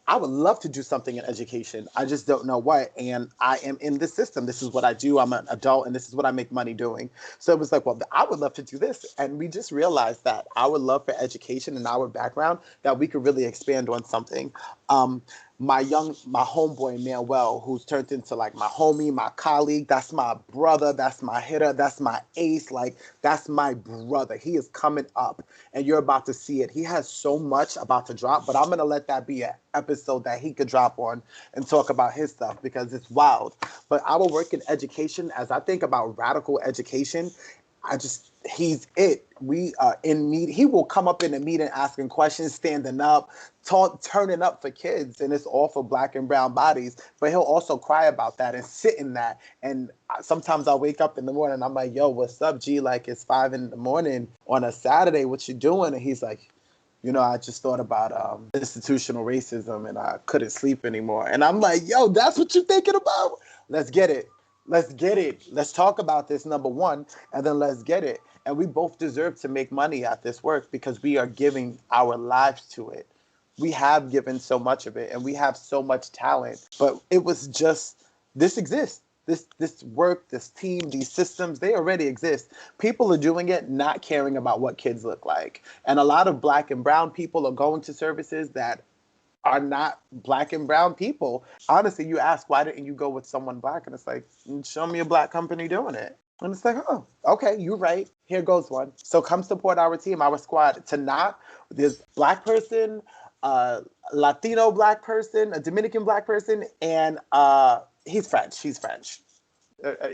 I would love to do something in education. I just don't know what. And I am in this system. This is what I do. I'm an adult and this is what I make money doing. So it was like, well, I would love to do this. And we just realized that our love for education and our background, that we could really expand on something. My homeboy Manuel, who's turned into like my homie, my colleague, that's my brother, that's my hitter, that's my ace, like that's my brother. He is coming up and you're about to see it. He has so much about to drop, but I'm going to let that be an episode that he could drop on and talk about his stuff because it's wild. But our work in education, as I think about radical education, he's it. We are in meet. He will come up in a meeting asking questions, standing up, turning up for kids, and it's all for Black and brown bodies. But he'll also cry about that and sit in that. And sometimes I'll wake up in the morning and I'm like, yo, what's up, G? Like it's 5 a.m. on a Saturday. What you doing? And he's like, I just thought about institutional racism and I couldn't sleep anymore. And I'm like, yo, that's what you're thinking about? Let's get it. Let's get it. Let's talk about this, number one, and then let's get it. And we both deserve to make money at this work because we are giving our lives to it. We have given so much of it and we have so much talent, but it was just, this exists. This work, this team, these systems, they already exist. People are doing it, not caring about what kids look like. And a lot of Black and brown people are going to services that are not Black and brown people. Honestly, you ask, why didn't you go with someone Black? And it's like, show me a Black company doing it. And it's like, oh, okay, you're right. Here goes one. So come support our team, our squad. There's Black person, Latino Black person, a Dominican Black person, and he's French. He's French.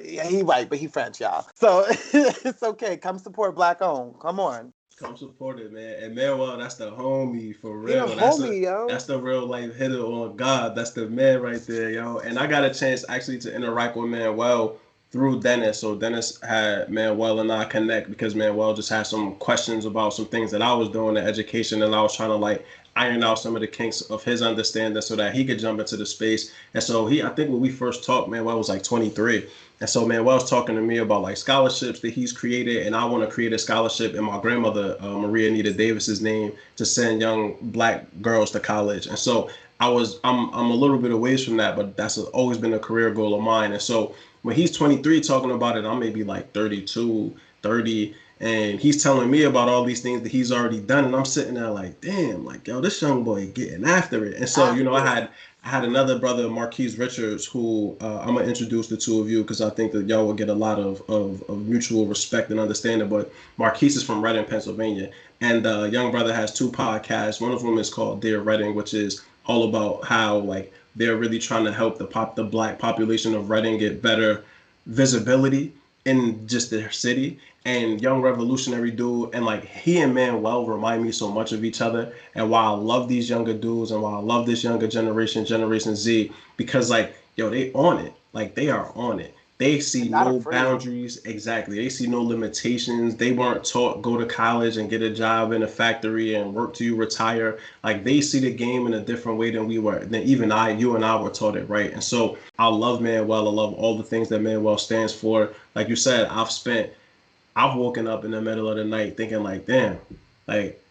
He white, but he French, y'all. So it's okay. Come support Black owned. Come on. Come support it, man. And Manuel, that's the homie for real. That's the real life hitter on God. That's the man right there, yo. And I got a chance actually to interact with Manuel through Dennis. So Dennis had Manuel and I connect because Manuel just had some questions about some things that I was doing in education, and I was trying to like iron out some of the kinks of his understanding so that he could jump into the space. And so I think when we first talked, Manuel was like 23. And so Manuel was talking to me about like scholarships that he's created. And I want to create a scholarship in my grandmother, Maria Anita Davis's name, to send young Black girls to college. And so I'm a little bit away from that, but that's always been a career goal of mine. And so when he's 23 talking about it, I'm maybe like 32, 30. And he's telling me about all these things that he's already done. And I'm sitting there like, damn, like, yo, this young boy getting after it. And so, I had another brother, Marquise Richards, who I'm going to introduce the two of you because I think that y'all will get a lot of mutual respect and understanding. But Marquise is from Reading, Pennsylvania. And the young brother has 2 podcasts. One of them is called Dear Reading, which is all about how like they're really trying to help the Black population of Reading get better visibility in just their city. And young revolutionary dude, and like he and Manuel remind me so much of each other. And while I love these younger dudes and while I love this younger generation, Generation Z, because like, yo, they on it. Like they are on it. They see And not no afraid. boundaries. Exactly. They see no limitations. They weren't taught go to college and get a job in a factory and work till you retire. Like they see the game in a different way than we were. Than even you and I were taught it, right? And so I love Manuel. I love all the things that Manuel stands for. Like you said, I've woken up in the middle of the night thinking like, damn, like,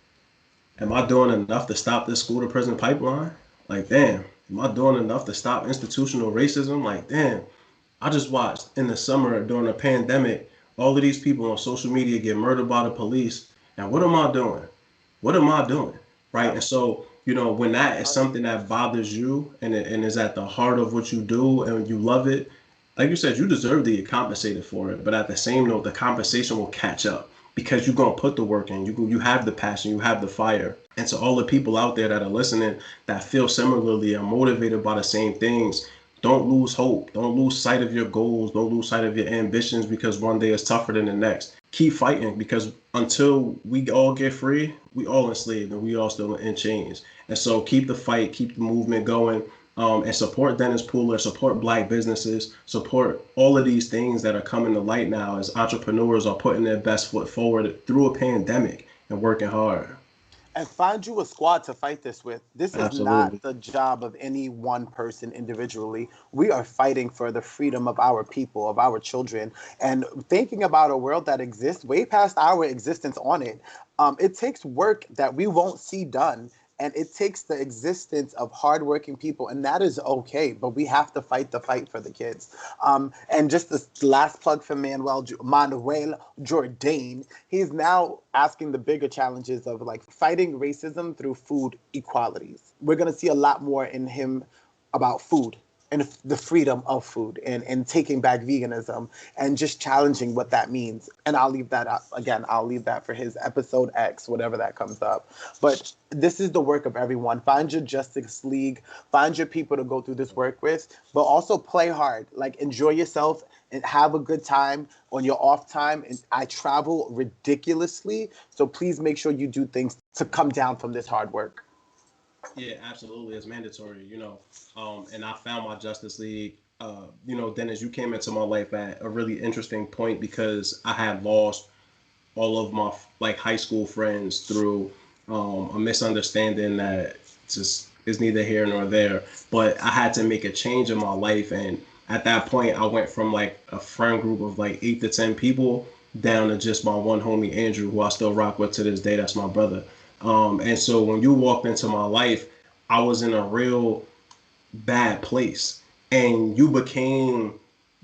am I doing enough to stop this school to prison pipeline? Like, damn, am I doing enough to stop institutional racism? Like, damn, I just watched in the summer during the pandemic, all of these people on social media get murdered by the police. And what am I doing? What am I doing? Right. And Yep. so, when that is something that bothers you and is at the heart of what you do and you love it, like you said, you deserve to get compensated for it. But at the same note, the compensation will catch up because you're gonna put the work in. You have the passion, you have the fire. And to all the people out there that are listening that feel similarly and motivated by the same things, don't lose hope. Don't lose sight of your goals. Don't lose sight of your ambitions because one day is tougher than the next. Keep fighting because until we all get free, we all enslaved and we all still in chains. And so keep the fight, keep the movement going, and support Dennis Pooler, support Black businesses, support all of these things that are coming to light now as entrepreneurs are putting their best foot forward through a pandemic and working hard. And find you a squad to fight this with. This is not Absolutely. the job of any one person individually. We are fighting for the freedom of our people, of our children, and thinking about a world that exists way past our existence on it. It takes work that we won't see done. And it takes the existence of hardworking people, and that is okay. But we have to fight the fight for the kids. And just this last plug for Manuel Jourdain. He's now asking the bigger challenges of like fighting racism through food equalities. We're gonna see a lot more in him about food and the freedom of food and taking back veganism and just challenging what that means. And I'll leave that up again. I'll leave that for his episode X, whatever that comes up. But this is the work of everyone. Find your Justice League, find your people to go through this work with, but also play hard. Like enjoy yourself and have a good time on your off time. And I travel ridiculously. So please make sure you do things to come down from this hard work. Yeah, absolutely. It's mandatory. And I found my Justice League. Dennis, you came into my life at a really interesting point because I had lost all of my like high school friends through a misunderstanding that just is neither here nor there. But I had to make a change in my life, and at that point, I went from like a friend group of like 8 to 10 people down to just my one homie Andrew, who I still rock with to this day. That's my brother. And so when you walked into my life, I was in a real bad place, and you became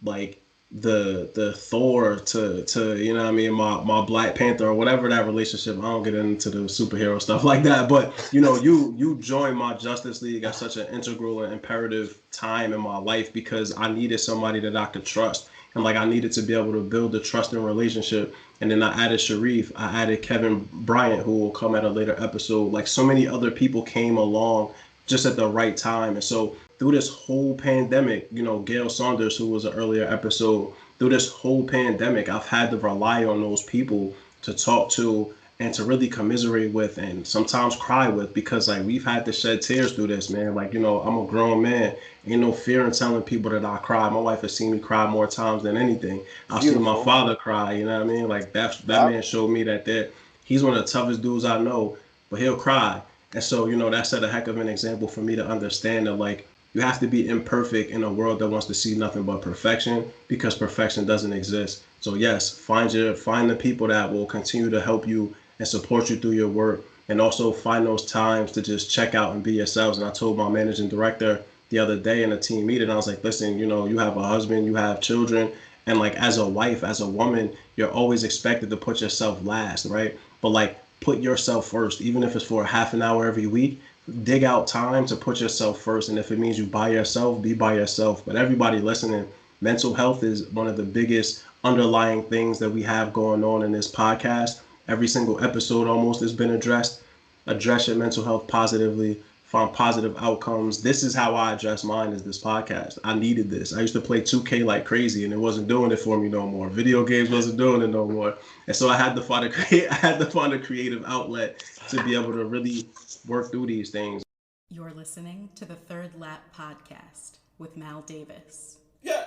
like the Thor to what I mean, my Black Panther or whatever that relationship. I don't get into the superhero stuff like that, but you joined my Justice League at such an integral and imperative time in my life because I needed somebody that I could trust, and like I needed to be able to build a trusting relationship. And then I added Sharif, I added Kevin Bryant, who will come at a later episode. Like so many other people came along just at the right time. And so through this whole pandemic, Gail Saunders, who was an earlier episode, through this whole pandemic, I've had to rely on those people to talk to and to really commiserate with and sometimes cry with because like we've had to shed tears through this, man. Like, I'm a grown man. Ain't no fear in telling people that I cry. My wife has seen me cry more times than anything. I've seen my Beautiful. father cry, you know what I mean? Like that Yep. man showed me that he's one of the toughest dudes I know, but he'll cry. And so, that set a heck of an example for me to understand that like you have to be imperfect in a world that wants to see nothing but perfection because perfection doesn't exist. So yes, find the people that will continue to help you and support you through your work, and also find those times to just check out and be yourselves. And I told my managing director the other day in a team meeting, I was like, listen, you have a husband, you have children, and like as a wife, as a woman, you're always expected to put yourself last, right? But like put yourself first, even if it's for a half an hour every week. Dig out time to put yourself first, and if it means you by yourself, be by yourself. But everybody listening, mental health is one of the biggest underlying things that we have going on in this podcast. Every single episode almost has been addressed. Address your mental health positively, find positive outcomes. This is how I address mine, is this podcast. I needed this. I used to play 2K like crazy and it wasn't doing it for me no more. Video games wasn't doing it no more. And so I had to find a creative outlet to be able to really work through these things. You're listening to the Third Lap Podcast with Mal Davis. Yeah.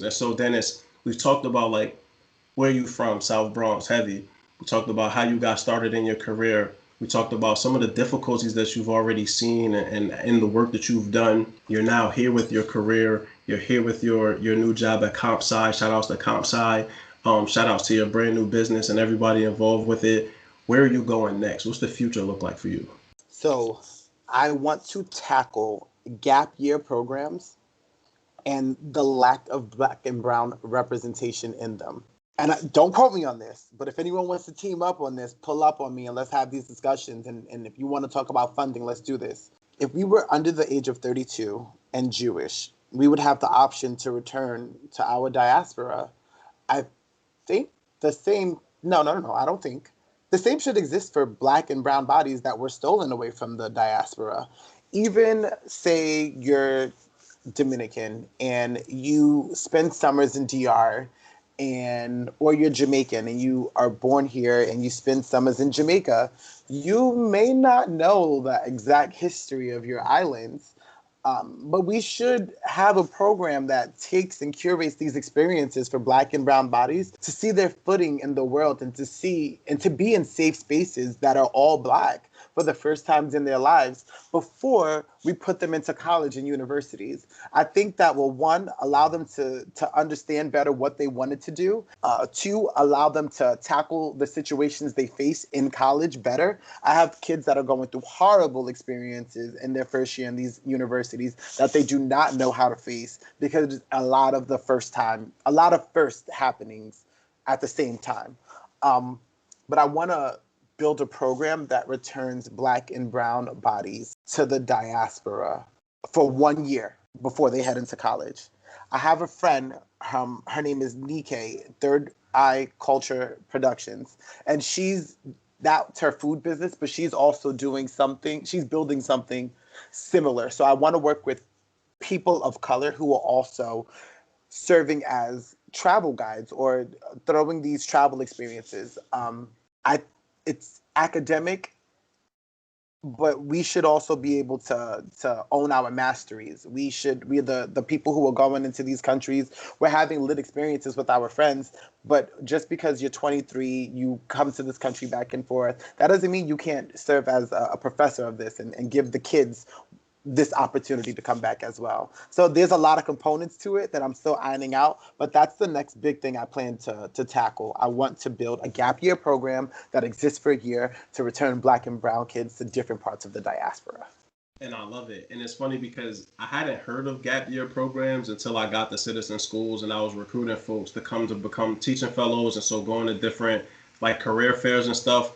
And so Dennis, we've talked about like where you from, South Bronx, heavy. We talked about how you got started in your career. We talked about some of the difficulties that you've already seen and in the work that you've done. You're now here with your career. You're here with your new job at CompSci. Shout outs to CompSci. Shout outs to your brand new business and everybody involved with it. Where are you going next? What's the future look like for you? So I want to tackle gap year programs and the lack of Black and brown representation in them. And don't quote me on this, but if anyone wants to team up on this, pull up on me and let's have these discussions. And if you want to talk about funding, let's do this. If we were under the age of 32 and Jewish, we would have the option to return to our diaspora. I think the same, no, I don't think. The same should exist for Black and brown bodies that were stolen away from the diaspora. Even say you're Dominican and you spend summers in DR, or you're Jamaican and you are born here and you spend summers in Jamaica, you may not know the exact history of your islands. But we should have a program that takes and curates these experiences for Black and brown bodies to see their footing in the world and to be in safe spaces that are all Black for the first times in their lives before we put them into college and universities. I think that will, one, allow them to understand better what they wanted to do. Two, allow them to tackle the situations they face in college better. I have kids that are going through horrible experiences in their first year in these universities that they do not know how to face because a lot of first happenings at the same time. But I want to build a program that returns Black and brown bodies to the diaspora for 1 year before they head into college. I have a friend, her name is Nike, Third Eye Culture Productions, and that's her food business, but she's also building something similar. So I want to work with people of color who are also serving as travel guides or throwing these travel experiences. It's academic, but we should also be able to own our masteries. We're the people who are going into these countries. We're having lit experiences with our friends, but just because you're 23, you come to this country back and forth, that doesn't mean you can't serve as a professor of this and give the kids this opportunity to come back as well. So there's a lot of components to it that I'm still ironing out, but that's the next big thing I plan to tackle. I want to build a gap year program that exists for a year to return Black and brown kids to different parts of the diaspora. And I love it. And it's funny because I hadn't heard of gap year programs until I got to Citizen Schools and I was recruiting folks to come to become teaching fellows. And so going to different like career fairs and stuff.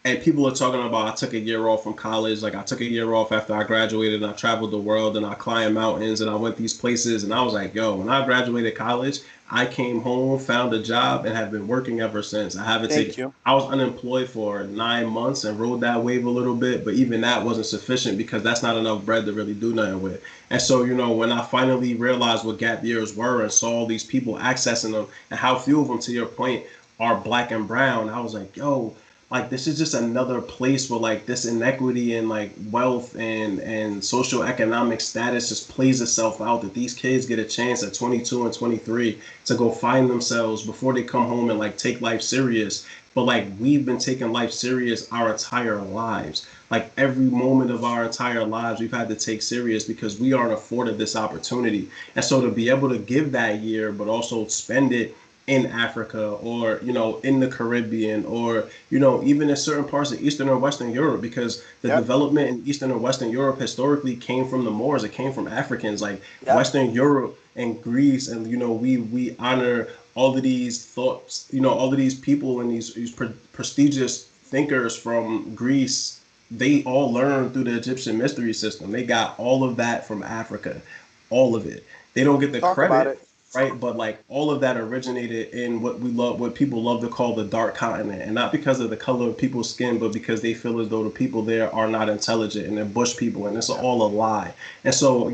And people are talking about I took a year off from college. Like I took a year off after I graduated and I traveled the world and I climbed mountains and I went these places. And I was like, yo, when I graduated college, I came home, found a job and have been working ever since. I was unemployed for 9 months and rode that wave a little bit, but even that wasn't sufficient because that's not enough bread to really do nothing with. And so, when I finally realized what gap years were and saw all these people accessing them and how few of them, to your point, are Black and brown, I was like, yo, like this is just another place where like this inequity and like wealth and social economic status just plays itself out, that these kids get a chance at 22 and 23 to go find themselves before they come home and like take life serious. But like we've been taking life serious our entire lives. Like every moment of our entire lives we've had to take serious because we aren't afforded this opportunity. And so to be able to give that year but also spend it in Africa or, in the Caribbean or, even in certain parts of Eastern or Western Europe, because the development in Eastern or Western Europe historically came from the Moors. It came from Africans, like Western Europe and Greece. And, we honor all of these thoughts, all of these people and these prestigious thinkers from Greece. They all learned through the Egyptian mystery system. They got all of that from Africa, all of it. They don't get the credit. Right, but like all of that originated in what people love to call the dark continent, and not because of the color of people's skin, but because they feel as though the people there are not intelligent and they're bush people, and it's all a lie. And so,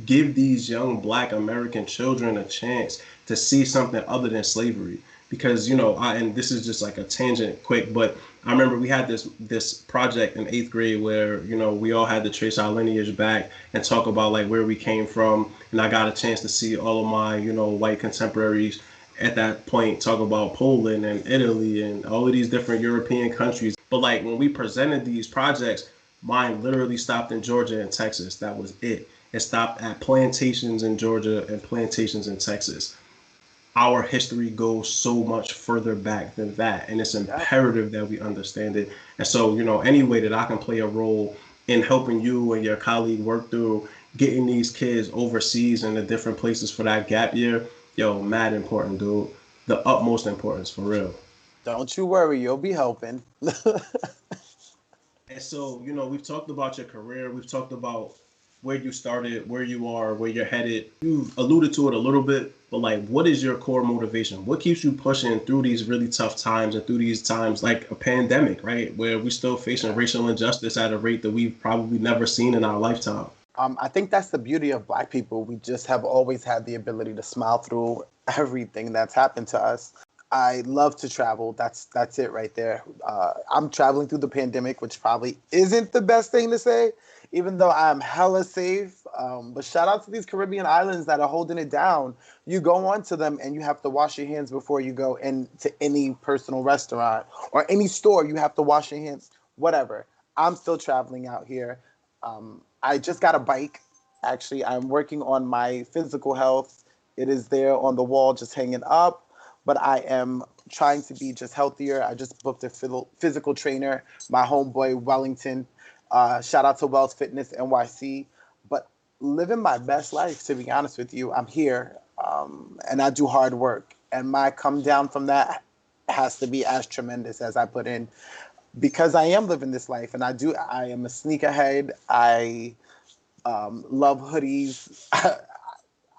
give these young Black American children a chance to see something other than slavery, because, you know, and this is just like a tangent quick, but I remember we had this project in 8th grade where, you know, we all had to trace our lineage back and talk about like where we came from. And I got a chance to see all of my, you know, white contemporaries at that point talk about Poland and Italy and all of these different European countries. But like when we presented these projects, mine literally stopped in Georgia and Texas. That was it. It stopped at plantations in Georgia and plantations in Texas. Our history goes so much further back than that, and it's imperative that we understand it. And so, you know, any way that I can play a role in helping you and your colleague work through getting these kids overseas and the different places for that gap year, yo, mad important, dude. The utmost importance, for real. Don't you worry, you'll be helping. And so, you know, we've talked about your career. We've talked about where you started, where you are, where you're headed. You've alluded to it a little bit, but like, what is your core motivation? What keeps you pushing through these really tough times and through these times like a pandemic, right? Where we're still facing racial injustice at a rate that we've probably never seen in our lifetime. I think that's the beauty of Black people. We just have always had the ability to smile through everything that's happened to us. I love to travel. That's it right there. I'm traveling through the pandemic, which probably isn't the best thing to say, even though I'm hella safe. But shout out to these Caribbean islands that are holding it down. You go onto them and you have to wash your hands before you go into any personal restaurant or any store. You have to wash your hands, whatever. I'm still traveling out here. I just got a bike. Actually, I'm working on my physical health. It is there on the wall, just hanging up. But I am trying to be just healthier. I just booked a physical trainer, my homeboy Wellington. Shout out to Wells Fitness NYC. But living my best life, to be honest with you, I'm here and I do hard work. And my come down from that has to be as tremendous as I put in, because I am living this life. And I am a sneakerhead. I love hoodies.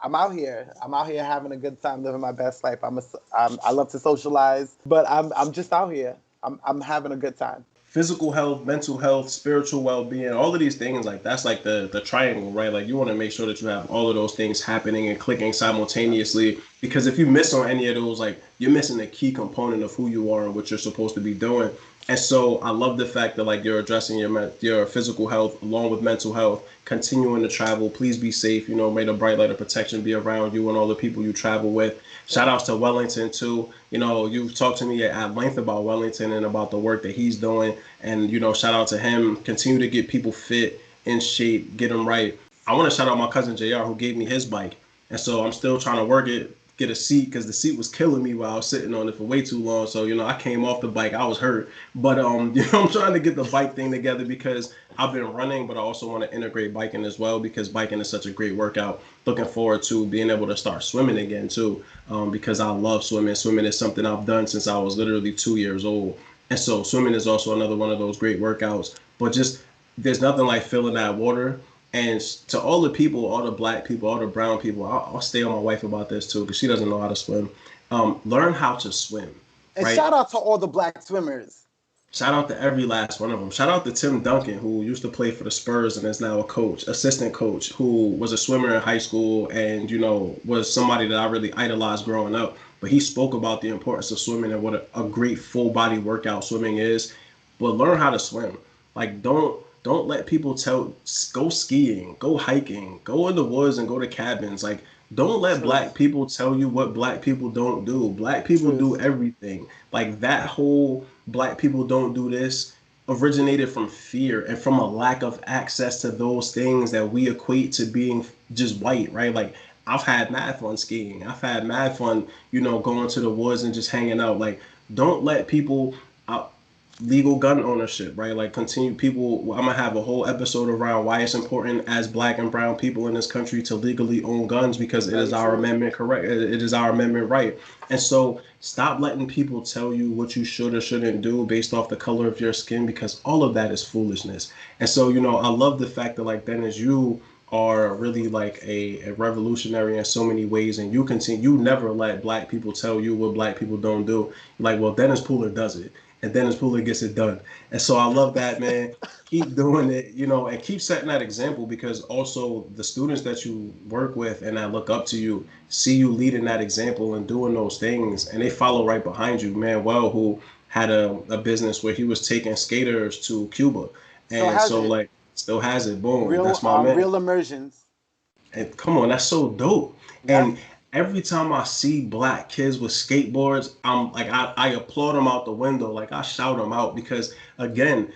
I'm out here having a good time, living my best life. I love to socialize, but I'm just out here. I'm having a good time. Physical health, mental health, spiritual well-being, all of these things, like that's like the triangle, right? Like you want to make sure that you have all of those things happening and clicking simultaneously, because if you miss on any of those, like you're missing a key component of who you are and what you're supposed to be doing. And so I love the fact that like you're addressing your physical health along with mental health, continuing to travel. Please be safe. You know, may the bright light of protection be around you and all the people you travel with. Shout outs to Wellington too. You know, you've talked to me at length about Wellington and about the work that he's doing. And, you know, shout out to him. Continue to get people fit, in shape, get them right. I want to shout out my cousin JR, who gave me his bike. And so I'm still trying to work it, get a seat, because the seat was killing me while I was sitting on it for way too long. So, you know, I came off the bike, I was hurt. But, you know, I'm trying to get the bike thing together because I've been running, but I also want to integrate biking as well, because biking is such a great workout. Looking forward to being able to start swimming again too, because I love swimming. Swimming is something I've done since I was literally 2 years old. And so swimming is also another one of those great workouts. But just, there's nothing like feeling that water. And to all the people, all the Black people, all the brown people, I'll stay on my wife about this too, because she doesn't know how to swim. Learn how to swim. And right? shout out to all the Black swimmers. Shout out to every last one of them. Shout out to Tim Duncan, who used to play for the Spurs and is now a coach, assistant coach, who was a swimmer in high school and, you know, was somebody that I really idolized growing up. But he spoke about the importance of swimming and what a great full body workout swimming is. But learn how to swim. Like, don't let people go skiing, go hiking, go in the woods and go to cabins. Like, don't let Black people tell you what Black people don't do. Black people do everything. Like, that whole Black people don't do this originated from fear and from a lack of access to those things that we equate to being just white, right? Like, I've had mad fun skiing. I've had mad fun, you know, going to the woods and just hanging out. Like, don't let people legal gun ownership, right? Like, continue people. I'm gonna have a whole episode around why it's important as Black and brown people in this country to legally own guns, because it is our amendment correct. It is our amendment right. And so stop letting people tell you what you should or shouldn't do based off the color of your skin, because all of that is foolishness. And so, you know, I love the fact that, like, Dennis, you are really like a revolutionary in so many ways, and you never let Black people tell you what Black people don't do. Like, well, Dennis Pooler does it. and Dennis Pooler gets it done. And so I love that, man. Keep doing it, and keep setting that example, because also the students that you work with and that look up to you see you leading that example and doing those things, and they follow right behind you. Manuel, who had a business where he was taking skaters to Cuba, Still and has so it. like still has it. Boom, Real that's my man. real immersions. And come on, that's so dope. Yep. And every time I see black kids with skateboards, I'm like, I applaud them out the window. Like I shout them out, because again,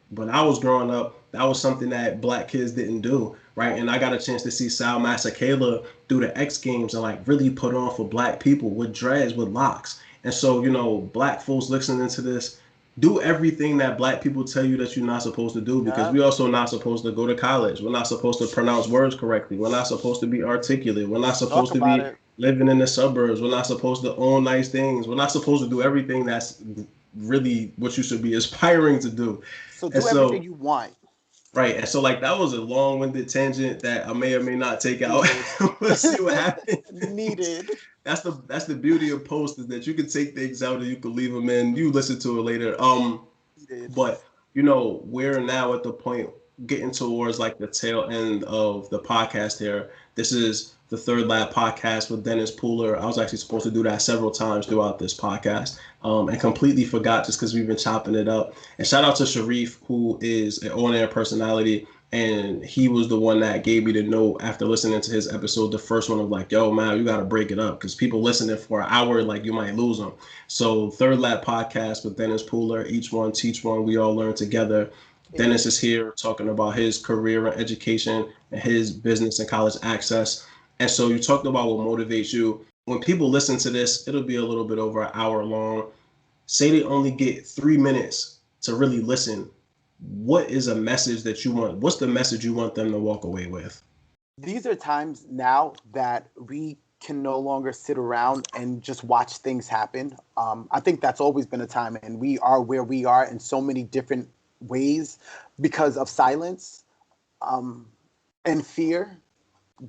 when I was growing up, that was something that black kids didn't do, right? And I got a chance to see Sal Masakela do the X Games and like really put on for black people with dreads, with locks. And so, black folks listening to this, do everything that black people tell you that you're not supposed to do, because Yep. we also not supposed to go to college. We're not supposed to pronounce words correctly. We're not supposed to be articulate. We're not supposed Talk to about be it. living in the suburbs. We're not supposed to own nice things. We're not supposed to do everything that's really what you should be aspiring to do. So And do everything so, you want. right. And so, like, that was a long-winded tangent that I may or may not take out. We'll see what happens. Needed. That's the beauty of posts, is that you can take things out and you can leave them in. You listen to it later. Needed. But we're now at the point getting towards like the tail end of the podcast here. This is the Third Lap podcast with Dennis Pooler. I was actually supposed to do that several times throughout this podcast, and completely forgot just because we've been chopping it up. And shout out to Sharif, who is an on-air personality, and he was the one that gave me the note after listening to his episode, the first one, of like, yo, man, you got to break it up, because people listening for an hour, like, you might lose them. So Third Lap podcast with Dennis Pooler, each one teach one, we all learn together. Dennis is here talking about his career and education and his business and college access. And so you talked about what motivates you. When people listen to this, it'll be a little bit over an hour long. Say they only get 3 minutes to really listen. What is a message that you want? What's the message you want them to walk away with? These are times now that we can no longer sit around and just watch things happen. I think that's always been a time, and we are where we are in so many different ways because of silence and fear.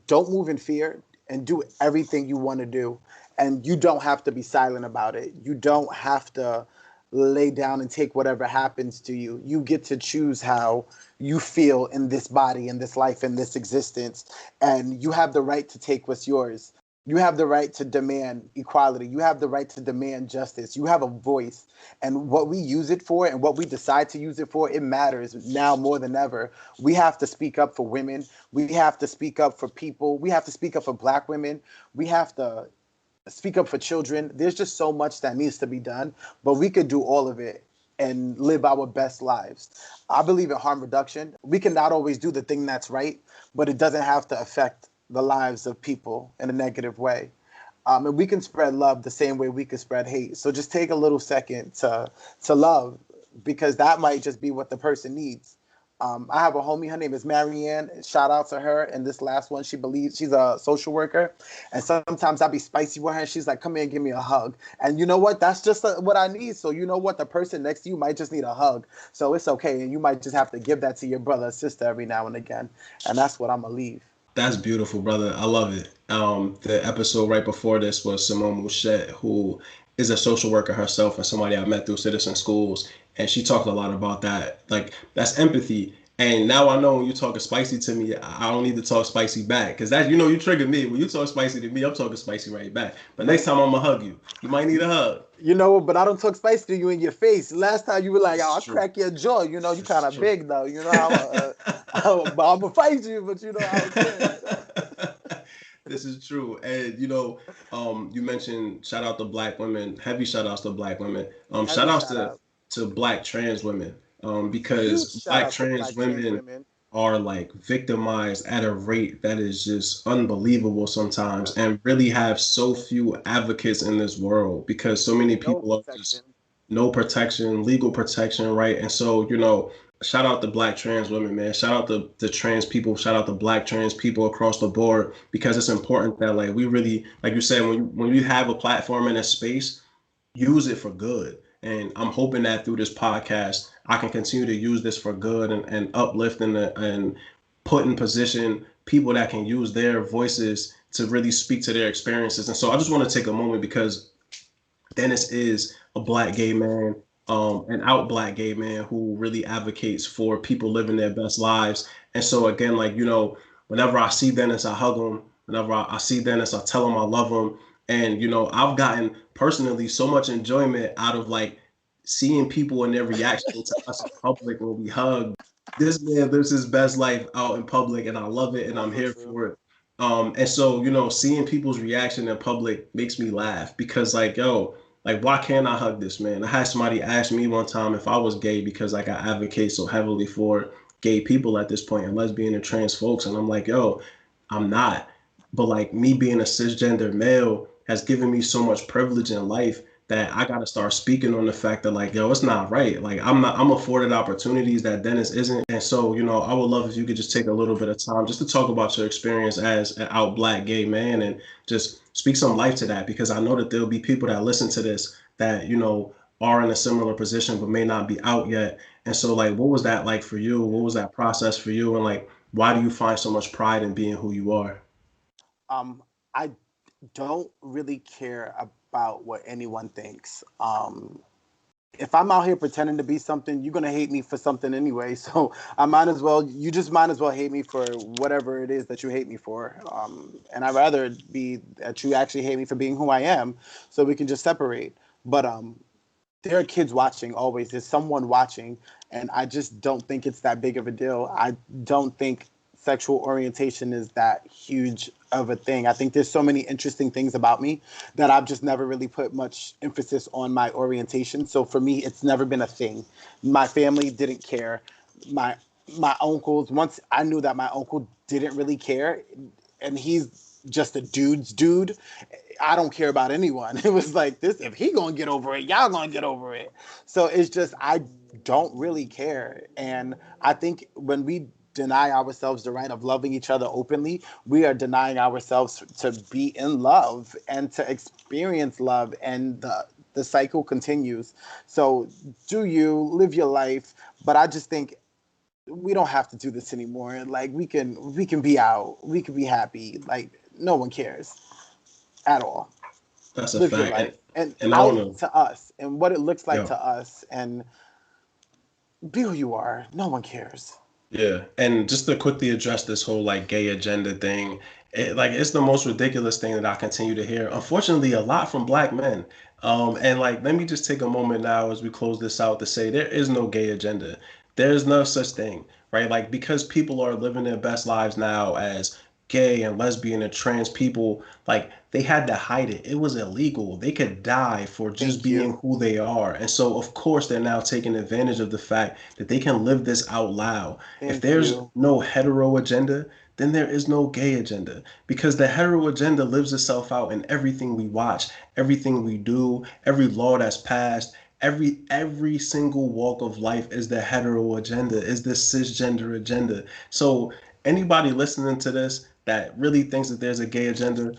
Don't move in fear, and do everything you want to do. And you don't have to be silent about it. You don't have to lay down and take whatever happens to you. You get to choose how you feel in this body, in this life, in this existence. And you have the right to take what's yours. You have the right to demand equality. You have the right to demand justice. You have a voice. And what we use it for and what we decide to use it for, it matters now more than ever. We have to speak up for women. We have to speak up for people. We have to speak up for Black women. We have to speak up for children. There's just so much that needs to be done, but we could do all of it and live our best lives. I believe in harm reduction. We can not always do the thing that's right, but it doesn't have to affect the lives of people in a negative way. And we can spread love the same way we can spread hate. So just take a little second to love, because that might just be what the person needs. I have a homie, her name is Marianne. Shout out to her. And this last one, she believes she's a social worker. And sometimes I'll be spicy with her and she's like, come here and give me a hug. And you know what? That's just what I need. So you know what? The person next to you might just need a hug. So it's okay. And you might just have to give that to your brother or sister every now and again. And that's what I'm going to leave. That's beautiful, brother. I love it. The episode right before this was Simone Mouchette, who is a social worker herself and somebody I met through Citizen Schools. And she talked a lot about that. Like, that's empathy. And now I know when you're talking spicy to me, I don't need to talk spicy back. Because that, you trigger me. When you talk spicy to me, I'm talking spicy right back. But next time I'm going to hug you. You might need a hug. You know, but I don't talk spicy to you in your face. Last time you were like, I'll True. crack your jaw. You know, you kind of True. big, though. You know, I'm going to fight you, but you know how it is. This is true. And, you mentioned shout out to Black women, heavy shout outs to Black women. Shout outs to Black trans women, because Huge Black shout out to trans Black trans women women. are like victimized at a rate that is just unbelievable sometimes, and really have so few advocates in this world, because so many people are just no protection, legal protection, right? And so, shout out to Black trans women, man. Shout out to the trans people. Shout out to Black trans people across the board, because it's important that, like, we really, like you said, when you have a platform and a space, use it for good. And I'm hoping that through this podcast, I can continue to use this for good and uplift and put in position people that can use their voices to really speak to their experiences. And so I just want to take a moment, because Dennis is a Black gay man. an out black gay man who really advocates for people living their best lives. And so again, like, whenever I see Dennis, I hug him. Whenever I see Dennis, I tell him I love him. And I've gotten personally so much enjoyment out of like seeing people and their reaction to us in public when we hug. This man lives his best life out in public, and I love it, and That's I'm so here true. for it. And so, seeing people's reaction in public makes me laugh because, like, yo, like, why can't I hug this man? I had somebody ask me one time if I was gay because, like, I advocate so heavily for gay people at this point and lesbian and trans folks, and I'm like, yo, I'm not. But like me being a cisgender male has given me so much privilege in life that I got to start speaking on the fact that like, yo, it's not right. Like I'm afforded opportunities that Dennis isn't. And so, I would love if you could just take a little bit of time just to talk about your experience as an out black gay man and just speak some life to that, because I know that there'll be people that listen to this that, are in a similar position but may not be out yet. And so like, what was that like for you? What was that process for you? And like, why do you find so much pride in being who you are? Um, I don't really care about what anyone thinks. If I'm out here pretending to be something, you're gonna hate me for something anyway. So you just might as well hate me for whatever it is that you hate me for. And I'd rather it be that you actually hate me for being who I am, so we can just separate. But there are kids watching always. There's someone watching, and I just don't think it's that big of a deal. I don't think sexual orientation is that huge of a thing. I think there's so many interesting things about me that I've just never really put much emphasis on my orientation. So for me, it's never been a thing. My family didn't care. My my uncles, once I knew that my uncle didn't really care, and he's just a dude's dude. I don't care about anyone. It was like this, if he gonna get over it, y'all gonna get over it. So it's just I don't really care. And I think when we deny ourselves the right of loving each other openly, we are denying ourselves to be in love and to experience love, and the cycle continues. So do you live your life, but I just think we don't have to do this anymore. Like we can be out, we can be happy. Like no one cares at all. That's a Live your fact. And life and and I out wanna to us and what it looks like yo, to us, and be who you are. No one cares. yeah. And just to quickly address this whole like gay agenda thing, it's the most ridiculous thing that I continue to hear. Unfortunately, a lot from black men. And like let me just take a moment now as we close this out to say there is no gay agenda. There's no such thing, right? Like because people are living their best lives now as gay and lesbian and trans people, like they had to hide it. It was illegal. They could die for just Thank you. being who they are. And so, of course, they're now taking advantage of the fact that they can live this out loud. If Thank there's you. no hetero agenda, then there is no gay agenda because the hetero agenda lives itself out in everything we watch, everything we do, every law that's passed. Every single walk of life is the hetero agenda, is the cisgender agenda. So anybody listening to this that really thinks that there's a gay agenda,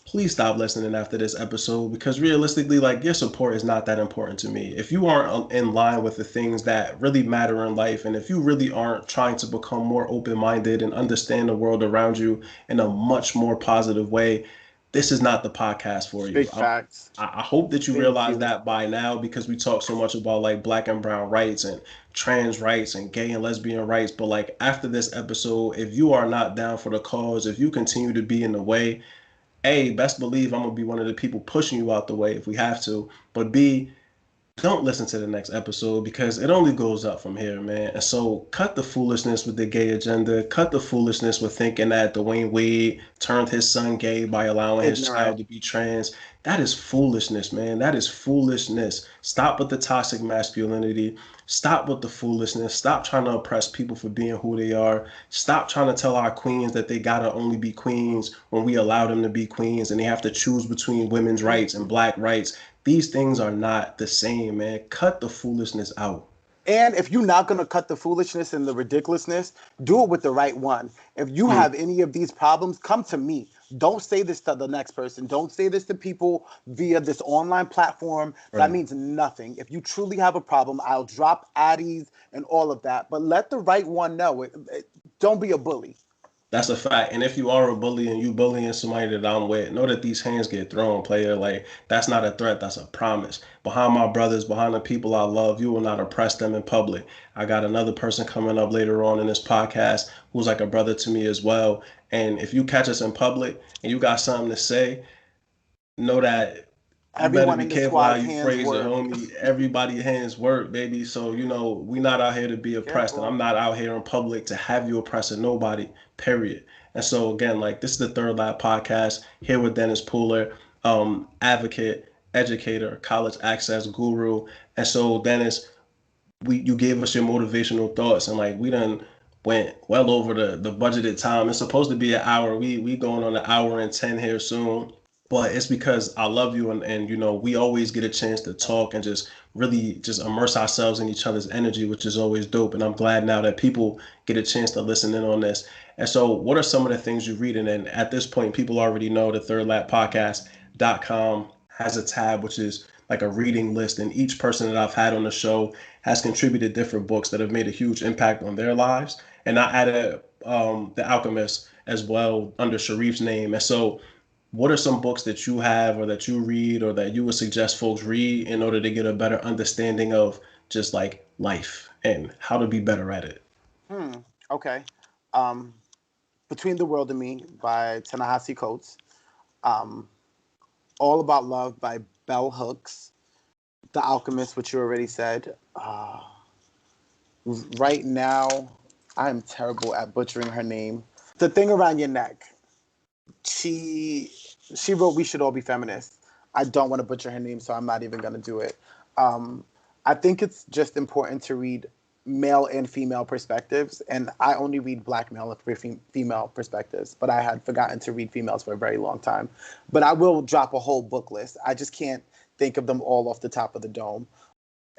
please stop listening after this episode because realistically, like your support is not that important to me. If you aren't in line with the things that really matter in life, and if you really aren't trying to become more open minded and understand the world around you in a much more positive way, this is not the podcast for you. Big facts. I hope that you Thank realize you. that by now because we talk so much about like black and brown rights and trans rights and gay and lesbian rights. But like after this episode, if you are not down for the cause, if you continue to be in the way, A, best believe I'm gonna be one of the people pushing you out the way if we have to. But B, don't listen to the next episode because it only goes up from here, man. And so cut the foolishness with the gay agenda. Cut the foolishness with thinking that Dwayne Wade turned his son gay by allowing his child Ignorant. to be trans. That is foolishness, man. That is foolishness. Stop with the toxic masculinity. Stop with the foolishness. Stop trying to oppress people for being who they are. Stop trying to tell our queens that they gotta only be queens when we allow them to be queens and they have to choose between women's rights and black rights. These things are not the same, man. Cut the foolishness out. And if you're not going to cut the foolishness and the ridiculousness, do it with the right one. If you Mm, have any of these problems, come to me. Don't say this to the next person. Don't say this to people via this online platform. That right. means nothing. If you truly have a problem, I'll drop addies and all of that. But let the right one know it. Don't be a bully. That's a fact. And if you are a bully and you bullying somebody that I'm with, know that these hands get thrown, player. Like, that's not a threat, that's a promise. Behind my brothers, behind the people I love, you will not oppress them in public. I got another person coming up later on in this podcast who's like a brother to me as well. And if you catch us in public and you got something to say, know that you better Everyone be in the careful how squad's you hands phrase it, work. homie. Everybody hands work, baby. So, we not out here to be oppressed, and Careful. I'm not out here in public to have you oppressing nobody, period. And so, again, like, this is the Third Lap Podcast, here with Dennis Pooler, advocate, educator, college access guru. And so, Dennis, you gave us your motivational thoughts, and like we done went well over the budgeted time. It's supposed to be an hour. We going on an hour and 10 here soon. But it's because I love you, and we always get a chance to talk and just really just immerse ourselves in each other's energy, which is always dope. And I'm glad now that people get a chance to listen in on this. And so what are some of the things you're reading? And at this point, people already know the thirdlappodcast.com has a tab, which is like a reading list. And each person that I've had on the show has contributed different books that have made a huge impact on their lives. And I added The Alchemist as well under Sharif's name. And so what are some books that you have or that you read or that you would suggest folks read in order to get a better understanding of just like life and how to be better at it? Okay. Um, Between the World and Me by Ta-Nehisi Coates. All About Love by Bell Hooks. The Alchemist, which you already said. Right now, I'm terrible at butchering her name. The Thing Around Your Neck. She wrote We Should All Be Feminists. I don't want to butcher her name, so I'm not even going to do it. I think it's just important to read male and female perspectives, and I only read Black male and female perspectives, but I had forgotten to read females for a very long time. But I will drop a whole book list. I just can't think of them all off the top of the dome.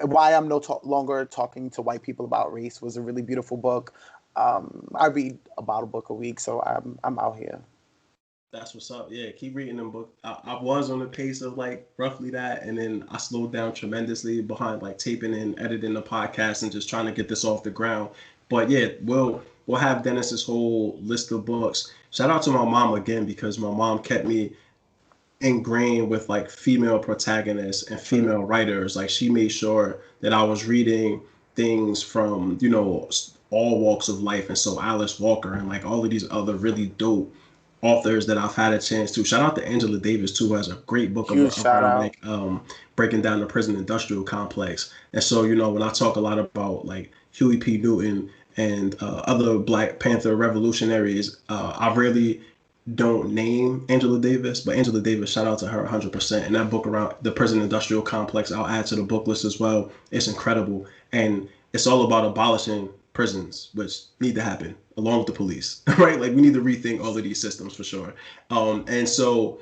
Why I'm no longer talking to white people about race was a really beautiful book. I read about a book a week, so I'm out here. That's what's up. Yeah, keep reading them books. I was on the pace of like roughly that, and then I slowed down tremendously behind like taping and editing the podcast and just trying to get this off the ground. But yeah, we'll have Dennis's whole list of books. Shout out to my mom again, because my mom kept me ingrained with like female protagonists and female writers. Like, she made sure that I was reading things from all walks of life, and so Alice Walker and like all of these other really dope authors that I've had a chance to. Shout out to Angela Davis too, who has a great book about like breaking down the prison industrial complex. And so when I talk a lot about like Huey P. Newton and other Black Panther revolutionaries, I rarely don't name Angela Davis, but Angela Davis, shout out to her 100%. And that book around the prison industrial complex, I'll add to the book list as well. It's incredible, and it's all about abolishing prisons, which need to happen along with the police, right? Like, we need to rethink all of these systems for sure. And so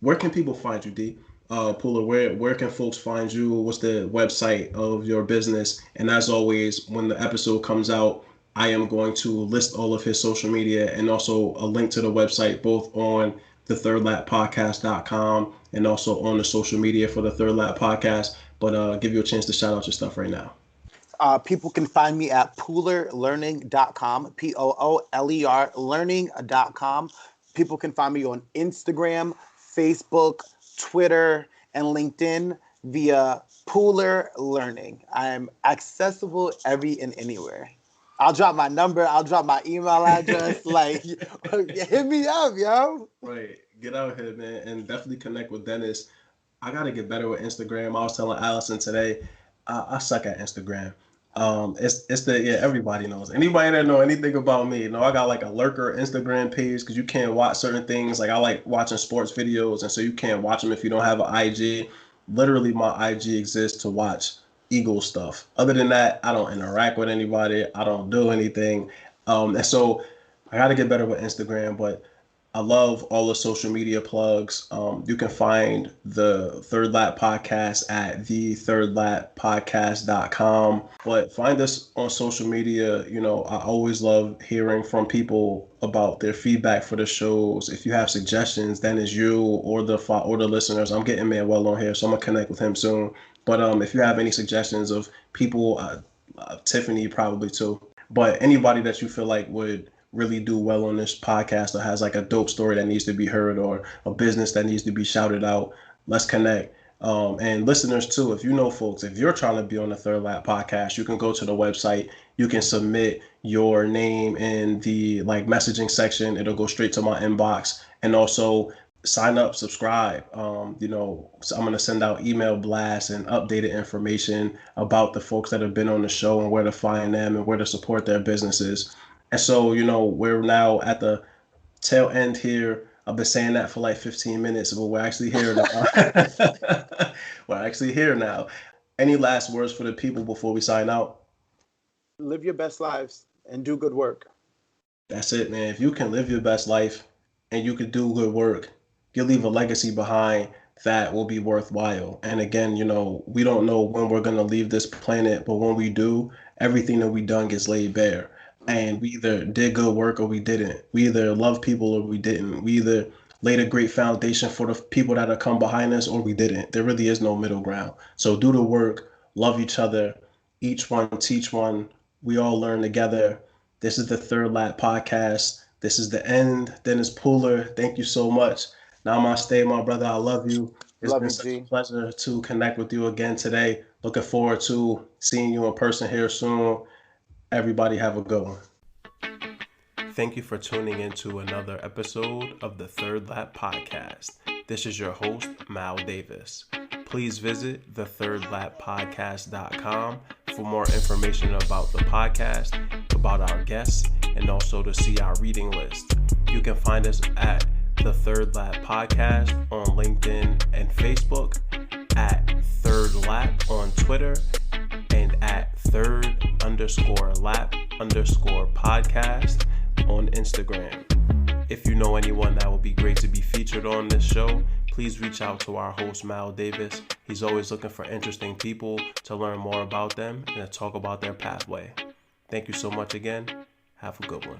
where can people find you, D? Pooler, where can folks find you? What's the website of your business? And as always, when the episode comes out, I am going to list all of his social media and also a link to the website, both on the thirdlappodcast.com and also on the social media for the Third Lap Podcast. But give you a chance to shout out your stuff right now. People can find me at poolerlearning.com, Pooler learning.com. People can find me on Instagram, Facebook, Twitter, and LinkedIn via Pooler Learning. I am accessible every and anywhere. I'll drop my number. I'll drop my email address. Like, hit me up, yo. Right. Get out here, man, and definitely connect with Dennis. I got to get better with Instagram. I was telling Allison today, I suck at Instagram. Everybody knows. Anybody that know anything about me, I got like a lurker Instagram page because you can't watch certain things. Like, I like watching sports videos, and so you can't watch them if you don't have an IG. Literally, my IG exists to watch Eagle stuff. Other than that, I don't interact with anybody. I don't do anything. And so I got to get better with Instagram, but I love all the social media plugs. You can find the Third Lap Podcast at thethirdlappodcast.com. But find us on social media. I always love hearing from people about their feedback for the shows. If you have suggestions, then it's you or the listeners. I'm getting Manuel on here, so I'm gonna connect with him soon. But if you have any suggestions of people, Tiffany probably too, but anybody that you feel like would really do well on this podcast or has like a dope story that needs to be heard or a business that needs to be shouted out, let's connect. And listeners too, if you know folks, if you're trying to be on the Third Lap podcast, you can go to the website. You can submit your name in the like messaging section. It'll go straight to my inbox. And also sign up, subscribe. So I'm going to send out email blasts and updated information about the folks that have been on the show and where to find them and where to support their businesses. And so, we're now at the tail end here. I've been saying that for like 15 minutes, but we're actually here now. We're actually here now. Any last words for the people before we sign out? Live your best lives and do good work. That's it, man. If you can live your best life and you can do good work, you'll leave a legacy behind that will be worthwhile. And again, we don't know when we're going to leave this planet, but when we do, everything that we done gets laid bare. And we either did good work or we didn't. We either loved people or we didn't. We either laid a great foundation for the people that have come behind us or we didn't. There really is no middle ground. So do the work, love each other, each one teach one. We all learn together. This is the Third Lap podcast. This is the end. Dennis Pooler, thank you so much. Namaste, my brother. I love you. It's been such a pleasure to connect with you again today. Looking forward to seeing you in person here soon. Everybody have a good one. Thank you for tuning into another episode of the Third Lap Podcast. This is your host, Mal Davis. Please visit thethirdlappodcast.com for more information about the podcast, about our guests, and also to see our reading list. You can find us at The Third Lap Podcast on LinkedIn and Facebook, at Third Lap on Twitter, and at third_lap_podcast on Instagram. If you know anyone that would be great to be featured on this show, please reach out to our host, Mal Davis. He's always looking for interesting people to learn more about them and to talk about their pathway. Thank you so much again. Have a good one.